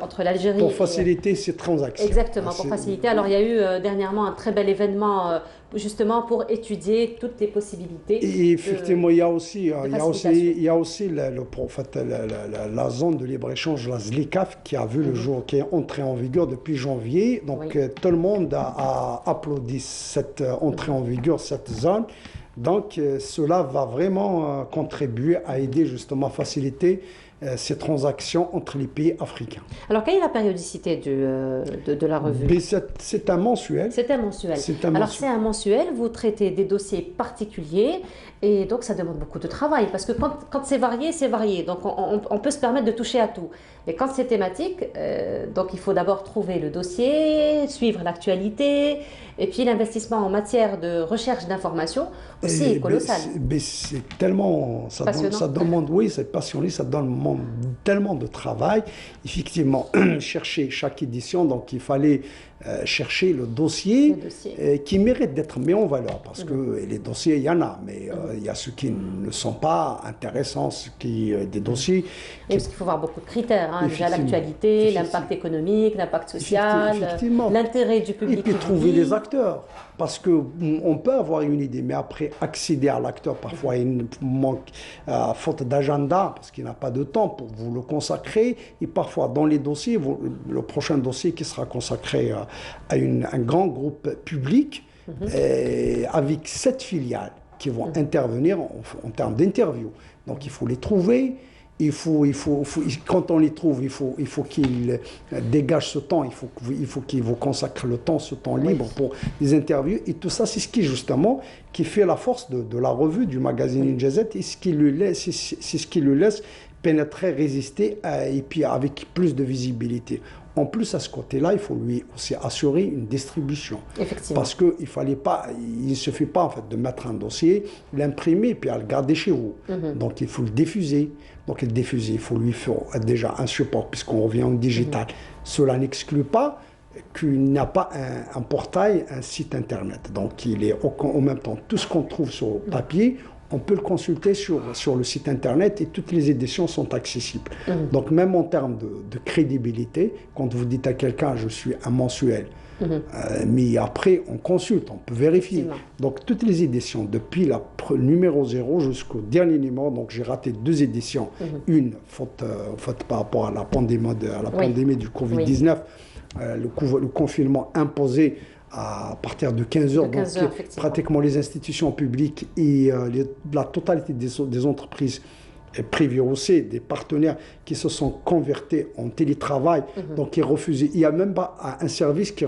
entre l'Algérie
pour faciliter ces transactions.
Exactement, pour faciliter. Alors, il y a eu dernièrement un très bel événement justement pour étudier toutes les possibilités.
Et effectivement, il y a aussi la zone de libre-échange, la ZLECAf, qui a vu le jour, qui est entrée en vigueur depuis janvier. Donc, tout le monde a applaudi cette entrée en vigueur, cette zone. Donc, cela va vraiment contribuer à aider justement à faciliter ces transactions entre les pays africains.
Alors, quelle est la périodicité de la revue?
C'est un mensuel.
C'est un mensuel. Alors, c'est un mensuel, vous traitez des dossiers particuliers et donc ça demande beaucoup de travail parce que quand c'est varié, c'est varié. Donc, on peut se permettre de toucher à tout. Mais quand c'est thématique, donc il faut d'abord trouver le dossier, suivre l'actualité et puis l'investissement en matière de recherche d'informations aussi est colossal.
C'est tellement... Ça demande, oui, c'est passionné, ça demande tellement de travail. Effectivement, chercher chaque édition, donc il fallait chercher le dossier qui mérite d'être mis en valeur parce que les dossiers, il y en a, mais il y a ceux qui ne sont pas intéressants, des dossiers...
Parce qu'il faut voir beaucoup de critères, hein, déjà l'actualité, l'impact économique, l'impact social, l'intérêt du public.
Et puis trouver les acteurs, parce qu'on peut avoir une idée, mais après accéder à l'acteur, parfois il manque faute d'agenda, parce qu'il n'a pas de temps pour vous le consacrer, et parfois dans les dossiers, le prochain dossier qui sera consacré à un grand groupe public, avec 7 filiales qui vont intervenir en termes d'interview. Donc il faut les trouver. Quand on les trouve, il faut qu'ils dégagent ce temps, il faut qu'ils vous consacrent le temps, ce temps libre pour les interviews. Et tout ça, c'est ce qui justement qui fait la force de la revue du magazine Injazet et c'est ce qui le laisse pénétrer, résister et puis avec plus de visibilité. En plus, à ce côté-là, il faut lui aussi assurer une distribution.
Effectivement.
Parce qu'il ne suffit pas en fait, de mettre un dossier, l'imprimer, puis à le garder chez vous. Donc, il faut le diffuser. Donc, le diffuser, il faut lui faire déjà un support, puisqu'on revient au digital. Cela n'exclut pas qu'il n'y a pas un portail, un site Internet. Donc, il est en même temps, tout ce qu'on trouve sur papier, on peut le consulter sur le site Internet et toutes les éditions sont accessibles. Donc même en termes de crédibilité, quand vous dites à quelqu'un « je suis un mensuel », mais après on consulte, on peut vérifier. Donc toutes les éditions, depuis le numéro 0 jusqu'au dernier numéro, donc j'ai raté 2 éditions. Une, faute par rapport à la pandémie, du Covid-19, le confinement imposé à partir de 15 heures, donc pratiquement les institutions publiques et la totalité des entreprises privées aussi, des partenaires qui se sont convertis en télétravail, donc qui refusaient. Il n'y a même pas un service qui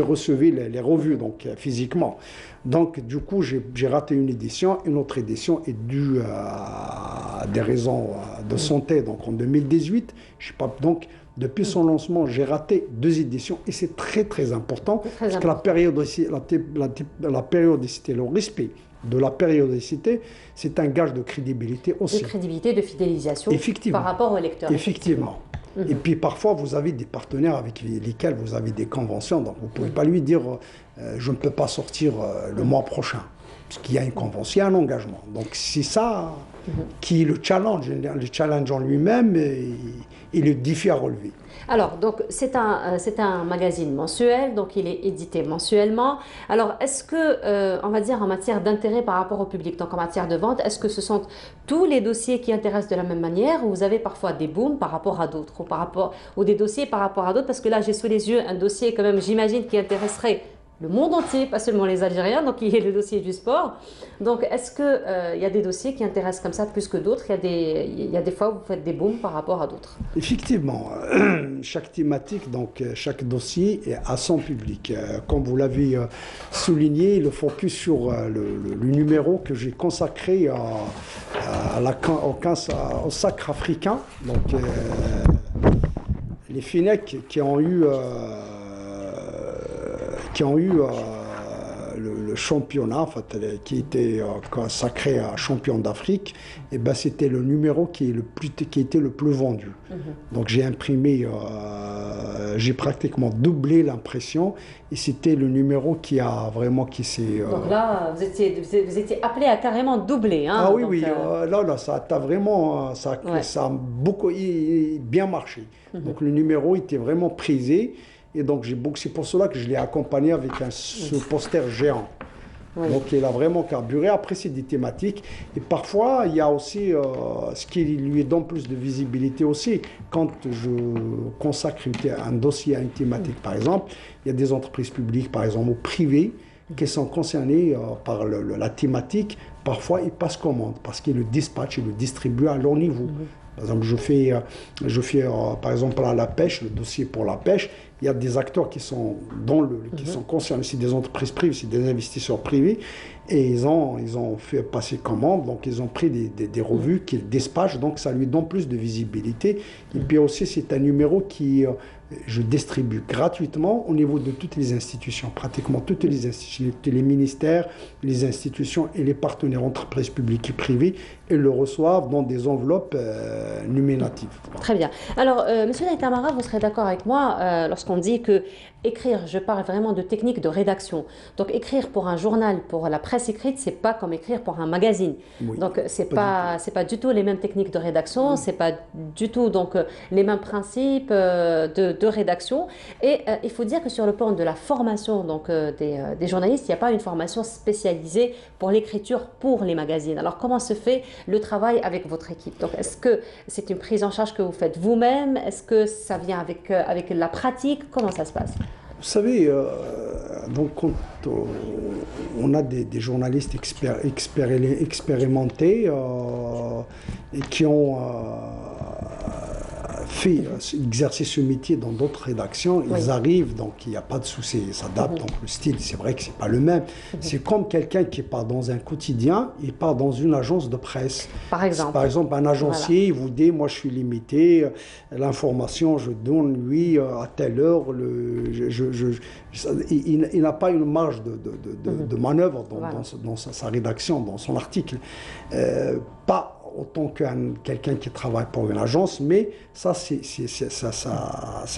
recevait les revues, donc physiquement. Donc du coup, j'ai raté une édition. Une autre édition est due à des raisons de santé, donc en 2018. Je sais pas, donc depuis son lancement, j'ai raté 2 éditions et c'est très très important parce que la périodicité, le respect de la périodicité, c'est un gage de crédibilité aussi.
De crédibilité, de fidélisation par rapport au lecteur.
Effectivement. Et puis parfois, vous avez des partenaires avec lesquels vous avez des conventions, donc vous ne pouvez pas lui dire je ne peux pas sortir le mois prochain, parce qu'il y a une convention, un engagement. Donc c'est ça qui est le challenge en lui-même et le défi à relever.
Alors, donc, c'est un magazine mensuel, donc il est édité mensuellement. Alors, est-ce que, on va dire, en matière d'intérêt par rapport au public, donc en matière de vente, est-ce que ce sont tous les dossiers qui intéressent de la même manière ou vous avez parfois des booms par rapport à d'autres ou des dossiers par rapport à d'autres? Parce que là, j'ai sous les yeux un dossier, quand même, j'imagine, qui intéresserait le monde entier, pas seulement les Algériens, donc il y a le dossier du sport. Donc est-ce qu'il y a des dossiers qui intéressent comme ça plus que d'autres? Il y a des fois où vous faites des booms par rapport à d'autres?
Effectivement, chaque thématique, donc chaque dossier a son public. Comme vous l'avez souligné, le focus sur le numéro que j'ai consacré au sacre africain. Donc les Fennecs qui ont eu le championnat, en fait, qui était consacré à champion d'Afrique, et ben c'était le numéro qui était le plus vendu. Donc j'ai imprimé, j'ai pratiquement doublé l'impression, et c'était le numéro qui a vraiment
Donc là, vous étiez appelé à carrément doubler. Hein,
ah oui,
donc,
oui, là, ça a vraiment, ça a beaucoup bien marché. Donc le numéro était vraiment prisé. Et donc, c'est pour cela que je l'ai accompagné avec ce poster géant. Oui. Donc, il a vraiment carburé. Après, c'est des thématiques. Et parfois, il y a aussi ce qui lui donne plus de visibilité aussi. Quand je consacre un dossier à une thématique, par exemple, il y a des entreprises publiques, par exemple, ou privées, qui sont concernées par la thématique. Parfois, ils passent commande parce qu'ils le dispatchent et le distribuent à leur niveau. Par exemple, je fais par exemple à la pêche, le dossier pour la pêche, il y a des acteurs qui sont concernés, c'est des entreprises privées, c'est des investisseurs privés, et ils ont fait passer commande, donc ils ont pris des revues qu'ils dispatchent, donc ça lui donne plus de visibilité. Et puis aussi, c'est un numéro qui je distribue gratuitement au niveau de toutes les institutions, pratiquement toutes les institutions, les ministères, les institutions et les partenaires entreprises publiques et privées, et le reçoivent dans des enveloppes nominatives.
Très bien. Alors, Monsieur Naitamara, vous serez d'accord avec moi lorsqu'on dit que écrire, je parle vraiment de technique de rédaction. Donc, écrire pour un journal, pour la presse écrite, c'est pas comme écrire pour un magazine. Oui, donc, c'est pas du tout les mêmes techniques de rédaction, c'est pas du tout donc les mêmes principes de rédaction. Et il faut dire que sur le plan de la formation donc des journalistes, il n'y a pas une formation spécialisée pour l'écriture pour les magazines. Alors, comment se fait le travail avec votre équipe? Donc, est-ce que c'est une prise en charge que vous faites vous-même? Est-ce que ça vient avec la pratique? Comment ça se passe?
Vous savez, donc quand on a des journalistes expérimentés et qui ont exercer ce métier dans d'autres rédactions, ils arrivent, donc il n'y a pas de souci, ils s'adaptent, donc le style, c'est vrai que c'est pas le même. C'est comme quelqu'un qui part dans un quotidien, il part dans une agence de presse. Par exemple, un agencier, il vous dit, moi je suis limité, l'information, je donne, lui, à telle heure, il n'a pas une marge de manœuvre dans sa rédaction, dans son article. Pas autant que quelqu'un qui travaille pour une agence, mais ça, c'est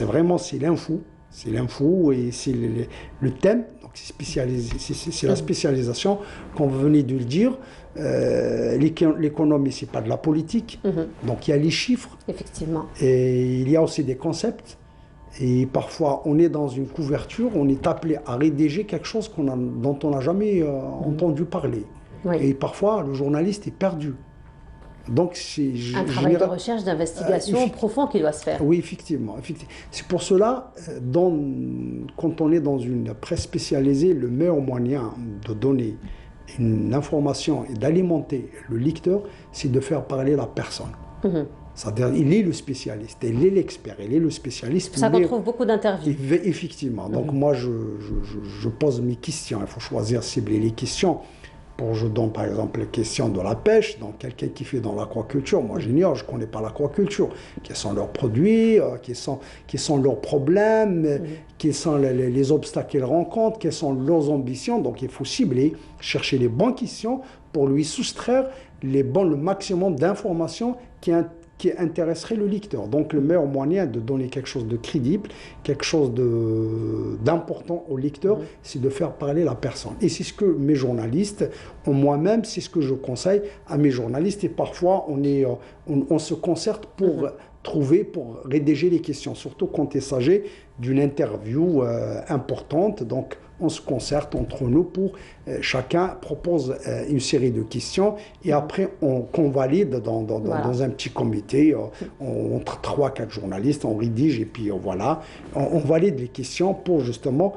vraiment, c'est l'info. C'est l'info et c'est le thème, donc c'est la spécialisation, comme vous venez de le dire. L'économie, c'est pas de la politique, donc il y a les chiffres.
Effectivement.
Et il y a aussi des concepts. Et parfois, on est dans une couverture, on est appelé à rédiger quelque chose dont on n'a jamais entendu parler. Oui. Et parfois, le journaliste est perdu. Donc, c'est
un travail de recherche, d'investigation profond qui doit se faire.
Oui, effectivement. C'est pour cela, quand on est dans une presse spécialisée, le meilleur moyen de donner une information et d'alimenter le lecteur, c'est de faire parler la personne. C'est-à-dire, il est le spécialiste, il est l'expert, il est le spécialiste.
Ça qu'on trouve beaucoup d'interviews.
Effectivement. Donc, moi, je pose mes questions. Il faut choisir, cibler les questions. Je donne par exemple les questions de la pêche, donc quelqu'un qui fait dans l'aquaculture, moi j'ignore, je ne connais pas l'aquaculture. Quels sont leurs produits, quels sont leurs problèmes, quels sont les obstacles qu'ils rencontrent, quelles sont leurs ambitions. Donc il faut cibler, chercher les bonnes questions pour lui soustraire le maximum d'informations qui intéresserait le lecteur. Donc le meilleur moyen de donner quelque chose de crédible, quelque chose d'important au lecteur, c'est de faire parler la personne. Et c'est ce que mes journalistes, moi-même, c'est ce que je conseille à mes journalistes. Et parfois, on se concerte pour pour rédiger les questions, surtout quand il s'agit d'une interview importante. Donc, on se concerte entre nous pour chacun propose une série de questions et après qu'on valide dans un petit comité entre 3-4 journalistes, on rédige et puis voilà, on valide les questions pour justement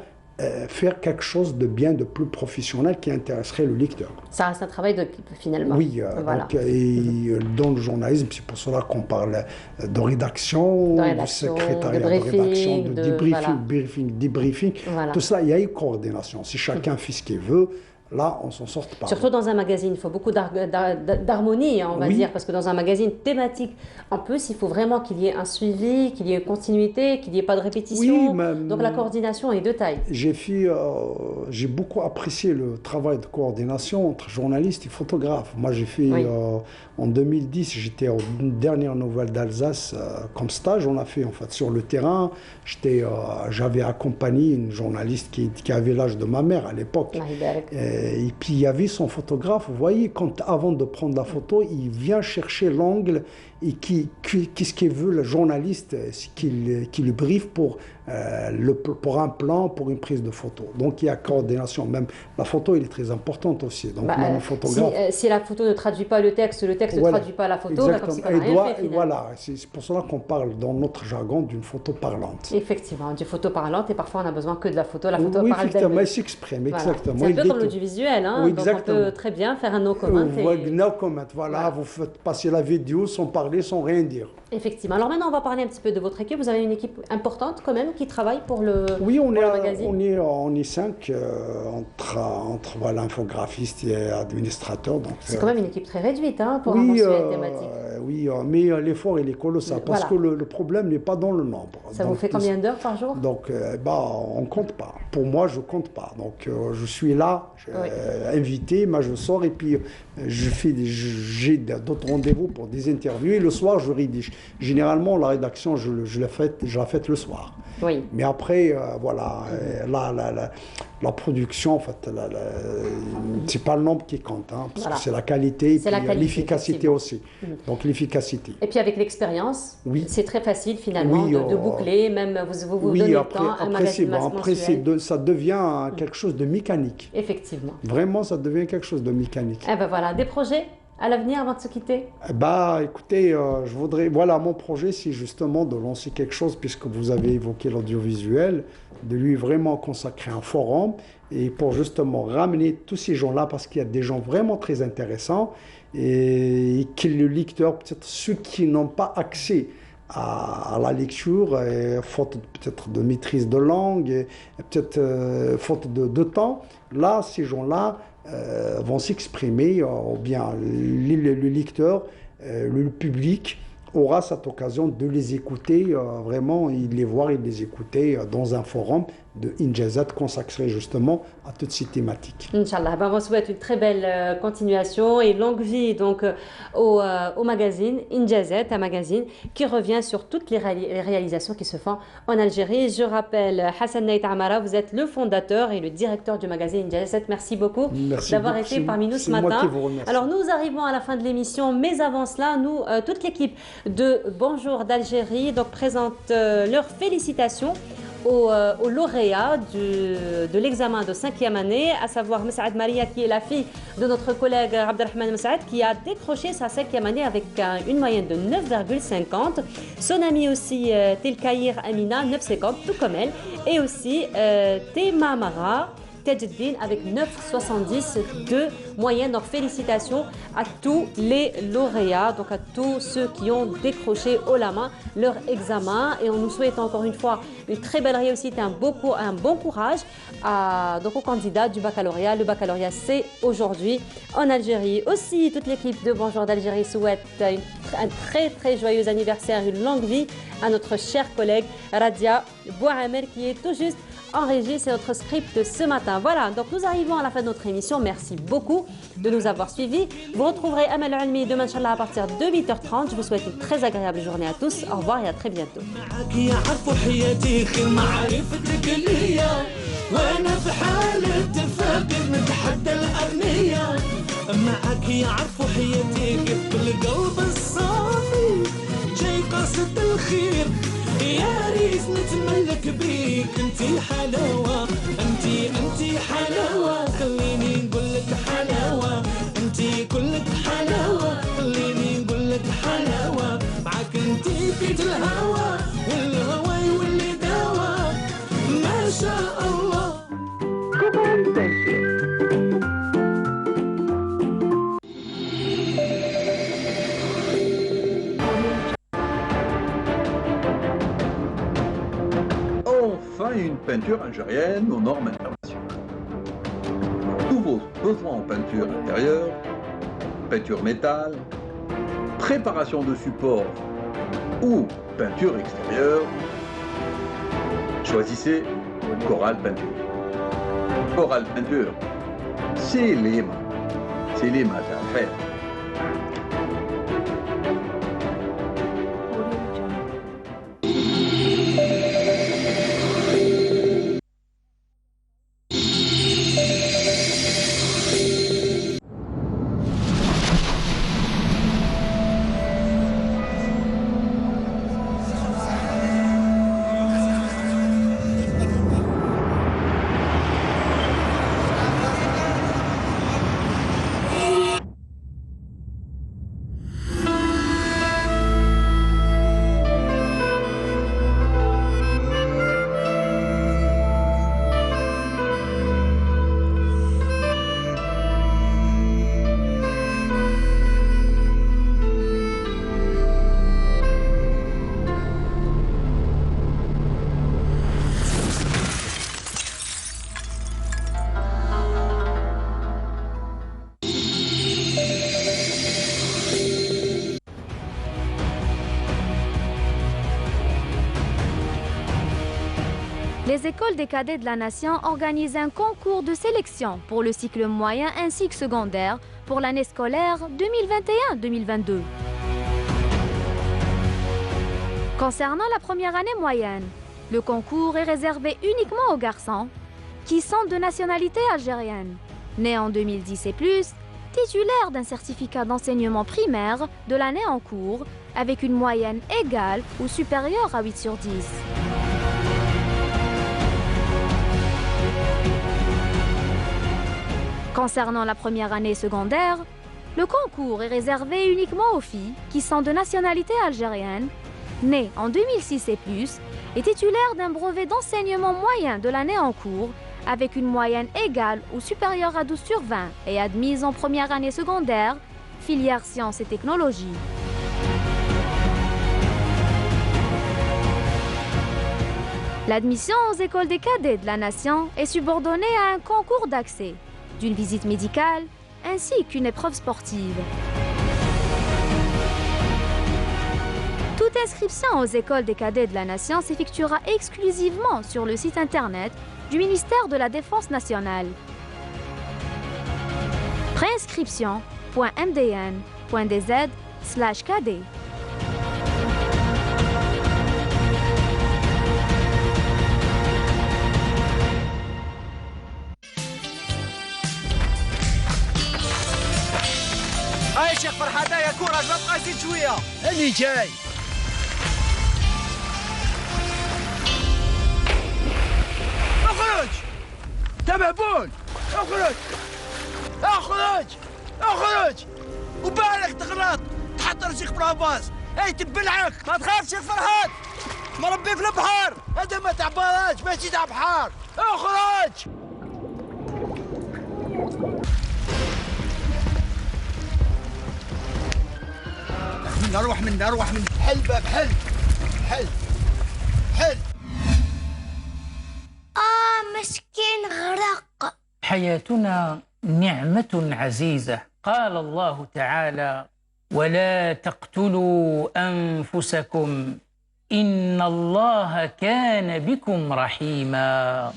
faire quelque chose de bien, de plus professionnel qui intéresserait le lecteur.
Ça reste un travail d'équipe finalement.
Oui,
voilà.
donc, et dans le journalisme, c'est pour cela qu'on parle de rédaction, de secrétariat de rédaction, de debriefing, debriefing.
Voilà.
Tout ça, il y a une coordination. Si chacun fait ce qu'il veut, là, on s'en sort pas.
Surtout dans un magazine, il faut beaucoup d'harmonie, on va dire, parce que dans un magazine thématique, en plus, il faut vraiment qu'il y ait un suivi, qu'il y ait une continuité, qu'il n'y ait pas de répétition. Donc la coordination est de taille.
J'ai beaucoup apprécié le travail de coordination entre journalistes et photographes. Moi, j'ai fait, en 2010, j'étais aux dernières nouvelles d'Alsace comme stage. On a fait, en fait, sur le terrain. J'avais accompagné une journaliste qui avait l'âge de ma mère à l'époque. Et puis il y avait son photographe, vous voyez, avant de prendre la photo, il vient chercher l'angle et qu'est-ce qu'il veut le journaliste, qu'il le briefe pour un plan, pour une prise de photo. Donc il y a coordination, même la photo elle est très importante aussi. Donc même le photographe...
si la photo ne traduit pas le texte ne traduit pas la photo, comme si on n'a rien fait,
voilà, c'est pour cela qu'on parle dans notre jargon d'une photo parlante.
Effectivement, d'une photo parlante, et parfois on a besoin que de la photo parle d'elle-même.
Oui, effectivement, elle s'exprime, exactement.
C'est un peu comme l'audiovisuel, hein, donc on peut très bien faire un no comment.
No comment, voilà, vous faites passer la vidéo sans parler, sans rien dire.
Effectivement. Alors maintenant, on va parler un petit peu de votre équipe. Vous avez une équipe importante quand même qui travaille pour le magazine.
On est 5 entre l'infographiste et administrateur.
C'est quand même une équipe très réduite pour un mensuel thématique.
Oui, mais l'effort il est colossal parce que le problème n'est pas dans le nombre.
Ça vous fait combien d'heures par jour?
Donc, on ne compte pas. Pour moi, je ne compte pas. Donc, je suis là, invité, moi je sors et puis j'ai d'autres rendez-vous pour des interviews et le soir, je rédige. Généralement, la rédaction, je la fais le soir.
Oui.
Mais après, voilà, la production, en fait, c'est pas le nombre qui compte, parce que c'est la qualité et l'efficacité aussi. Donc l'efficacité.
Et puis avec l'expérience, c'est très facile finalement de boucler, même vous donnez le temps, un magazine mensuel.
Ça devient quelque chose de mécanique.
Effectivement.
Vraiment, ça devient quelque chose de mécanique.
Eh ben voilà, des projets à l'avenir avant de se quitter?
Écoutez, je voudrais... Voilà, mon projet, c'est justement de lancer quelque chose, puisque vous avez évoqué l'audiovisuel, de lui vraiment consacrer un forum, et pour justement ramener tous ces gens-là, parce qu'il y a des gens vraiment très intéressants, et que le lecteur, peut-être ceux qui n'ont pas accès à la lecture, faute peut-être de maîtrise de langue, peut-être faute de temps, là, ces gens-là, vont s'exprimer, ou bien le lecteur, le public aura cette occasion de les écouter, vraiment, et de les voir et de les écouter dans un forum de Injazat consacré justement à toutes ces thématiques.
Inch'Allah, on souhaite une très belle continuation et longue vie donc au magazine Injazat, un magazine qui revient sur toutes les réalisations qui se font en Algérie. Je rappelle, Hassan Nait Amara, vous êtes le fondateur et le directeur du magazine Injazat. Merci beaucoup d'avoir été parmi nous ce matin. Alors nous arrivons à la fin de l'émission, mais avant cela, nous, toute l'équipe de Bonjour d'Algérie donc présente leurs félicitations aux lauréats de l'examen de 5e année, à savoir Messaad Maria, qui est la fille de notre collègue Abdelrahman Messaad, qui a décroché sa 5e année avec une moyenne de 9,50. Son amie aussi, Telkaïr Amina, 9,50, tout comme elle. Et aussi Tema Mara Tajeddin avec 9,70 de moyenne. Donc félicitations à tous les lauréats, donc à tous ceux qui ont décroché haut la main leur examen, et on nous souhaite encore une fois une très belle réussite et un bon courage donc aux candidats du baccalauréat. Le baccalauréat c'est aujourd'hui en Algérie. Aussi toute l'équipe de Bonjour d'Algérie souhaite un très très joyeux anniversaire, une longue vie à notre chère collègue Radia Bouhamer qui est tout juste en régie. C'est notre script de ce matin. Voilà, donc nous arrivons à la fin de notre émission. Merci beaucoup de nous avoir suivis. Vous retrouverez Amal Almi demain, Inch'Allah, à partir de 8h30. Je vous souhaite une très agréable journée à tous. Au revoir et à très bientôt.
يا ريت نتملك بيك انتي حلاوة انتي حلاوة خليني نقولك حلاوة انتي كلك حلاوة خليني نقولك حلاوة معاك انتي فيت الهوى والهوى يولي دوا ما شاء الله.
peinture algérienne aux normes internationales. Tous vos besoins en peinture intérieure, peinture métal, préparation de support ou peinture extérieure, choisissez Coral Peinture. Coral Peinture, c'est l'IMA تاع الحياة.
Les écoles des cadets de la nation organisent un concours de sélection pour le cycle moyen ainsi que secondaire pour l'année scolaire 2021-2022. Concernant la première année moyenne, le concours est réservé uniquement aux garçons qui sont de nationalité algérienne, nés en 2010 et plus, titulaires d'un certificat d'enseignement primaire de l'année en cours avec une moyenne égale ou supérieure à 8 sur 10. Concernant la première année secondaire, le concours est réservé uniquement aux filles qui sont de nationalité algérienne, nées en 2006 et plus, et titulaires d'un brevet d'enseignement moyen de l'année en cours, avec une moyenne égale ou supérieure à 12 sur 20 et admises en première année secondaire, filière sciences et technologies. L'admission aux écoles des cadets de la nation est subordonnée à un concours d'accès, d'une visite médicale ainsi qu'une épreuve sportive. Toute inscription aux écoles des cadets de la nation s'effectuera exclusivement sur le site internet du ministère de la Défense nationale. préinscription.mdn.dz/cadet.
هاي شيخ فرحات يا كوراج ما تبقى زيد شويه اللي جاي اخرج تبهبون اخرج اخرج اخرج وبالك تغلط تحط رجلك برافاس هاي تبلعك ما تخافش شيخ فرحات مربي في البحر هذا ما تاع باراج ماشي تاع بحر اخرج اروح من حل باب حل
مسكين غرق.
حياتنا نعمة عزيزة، قال الله تعالى: ولا تقتلوا أنفسكم إن الله كان بكم رحيما.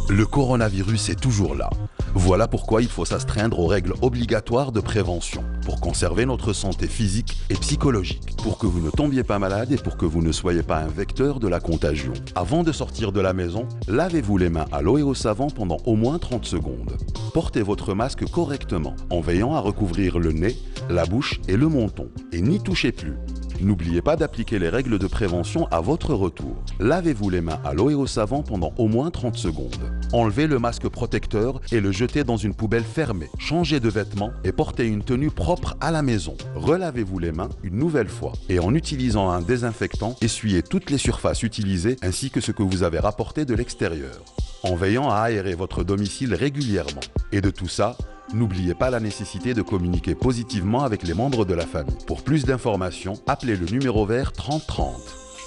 Le coronavirus est toujours là. Voilà pourquoi il faut s'astreindre aux règles obligatoires de prévention pour conserver notre santé physique et psychologique, pour que vous ne tombiez pas malade et pour que vous ne soyez pas un vecteur de la contagion. Avant de sortir de la maison, lavez-vous les mains à l'eau et au savon pendant au moins 30 secondes. Portez votre masque correctement en veillant à recouvrir le nez, la bouche et le menton et n'y touchez plus. N'oubliez pas d'appliquer les règles de prévention à votre retour. Lavez-vous les mains à l'eau et au savon pendant au moins 30 secondes. Enlevez le masque protecteur et le jetez dans une poubelle fermée. Changez de vêtements et portez une tenue propre à la maison. Relavez-vous les mains une nouvelle fois et en utilisant un désinfectant, essuyez toutes les surfaces utilisées ainsi que ce que vous avez rapporté de l'extérieur. En veillant à aérer votre domicile régulièrement. Et de tout ça, n'oubliez pas la nécessité de communiquer positivement avec les membres de la famille. Pour plus d'informations, appelez le numéro vert 3030.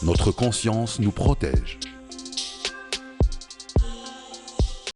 Notre conscience nous protège.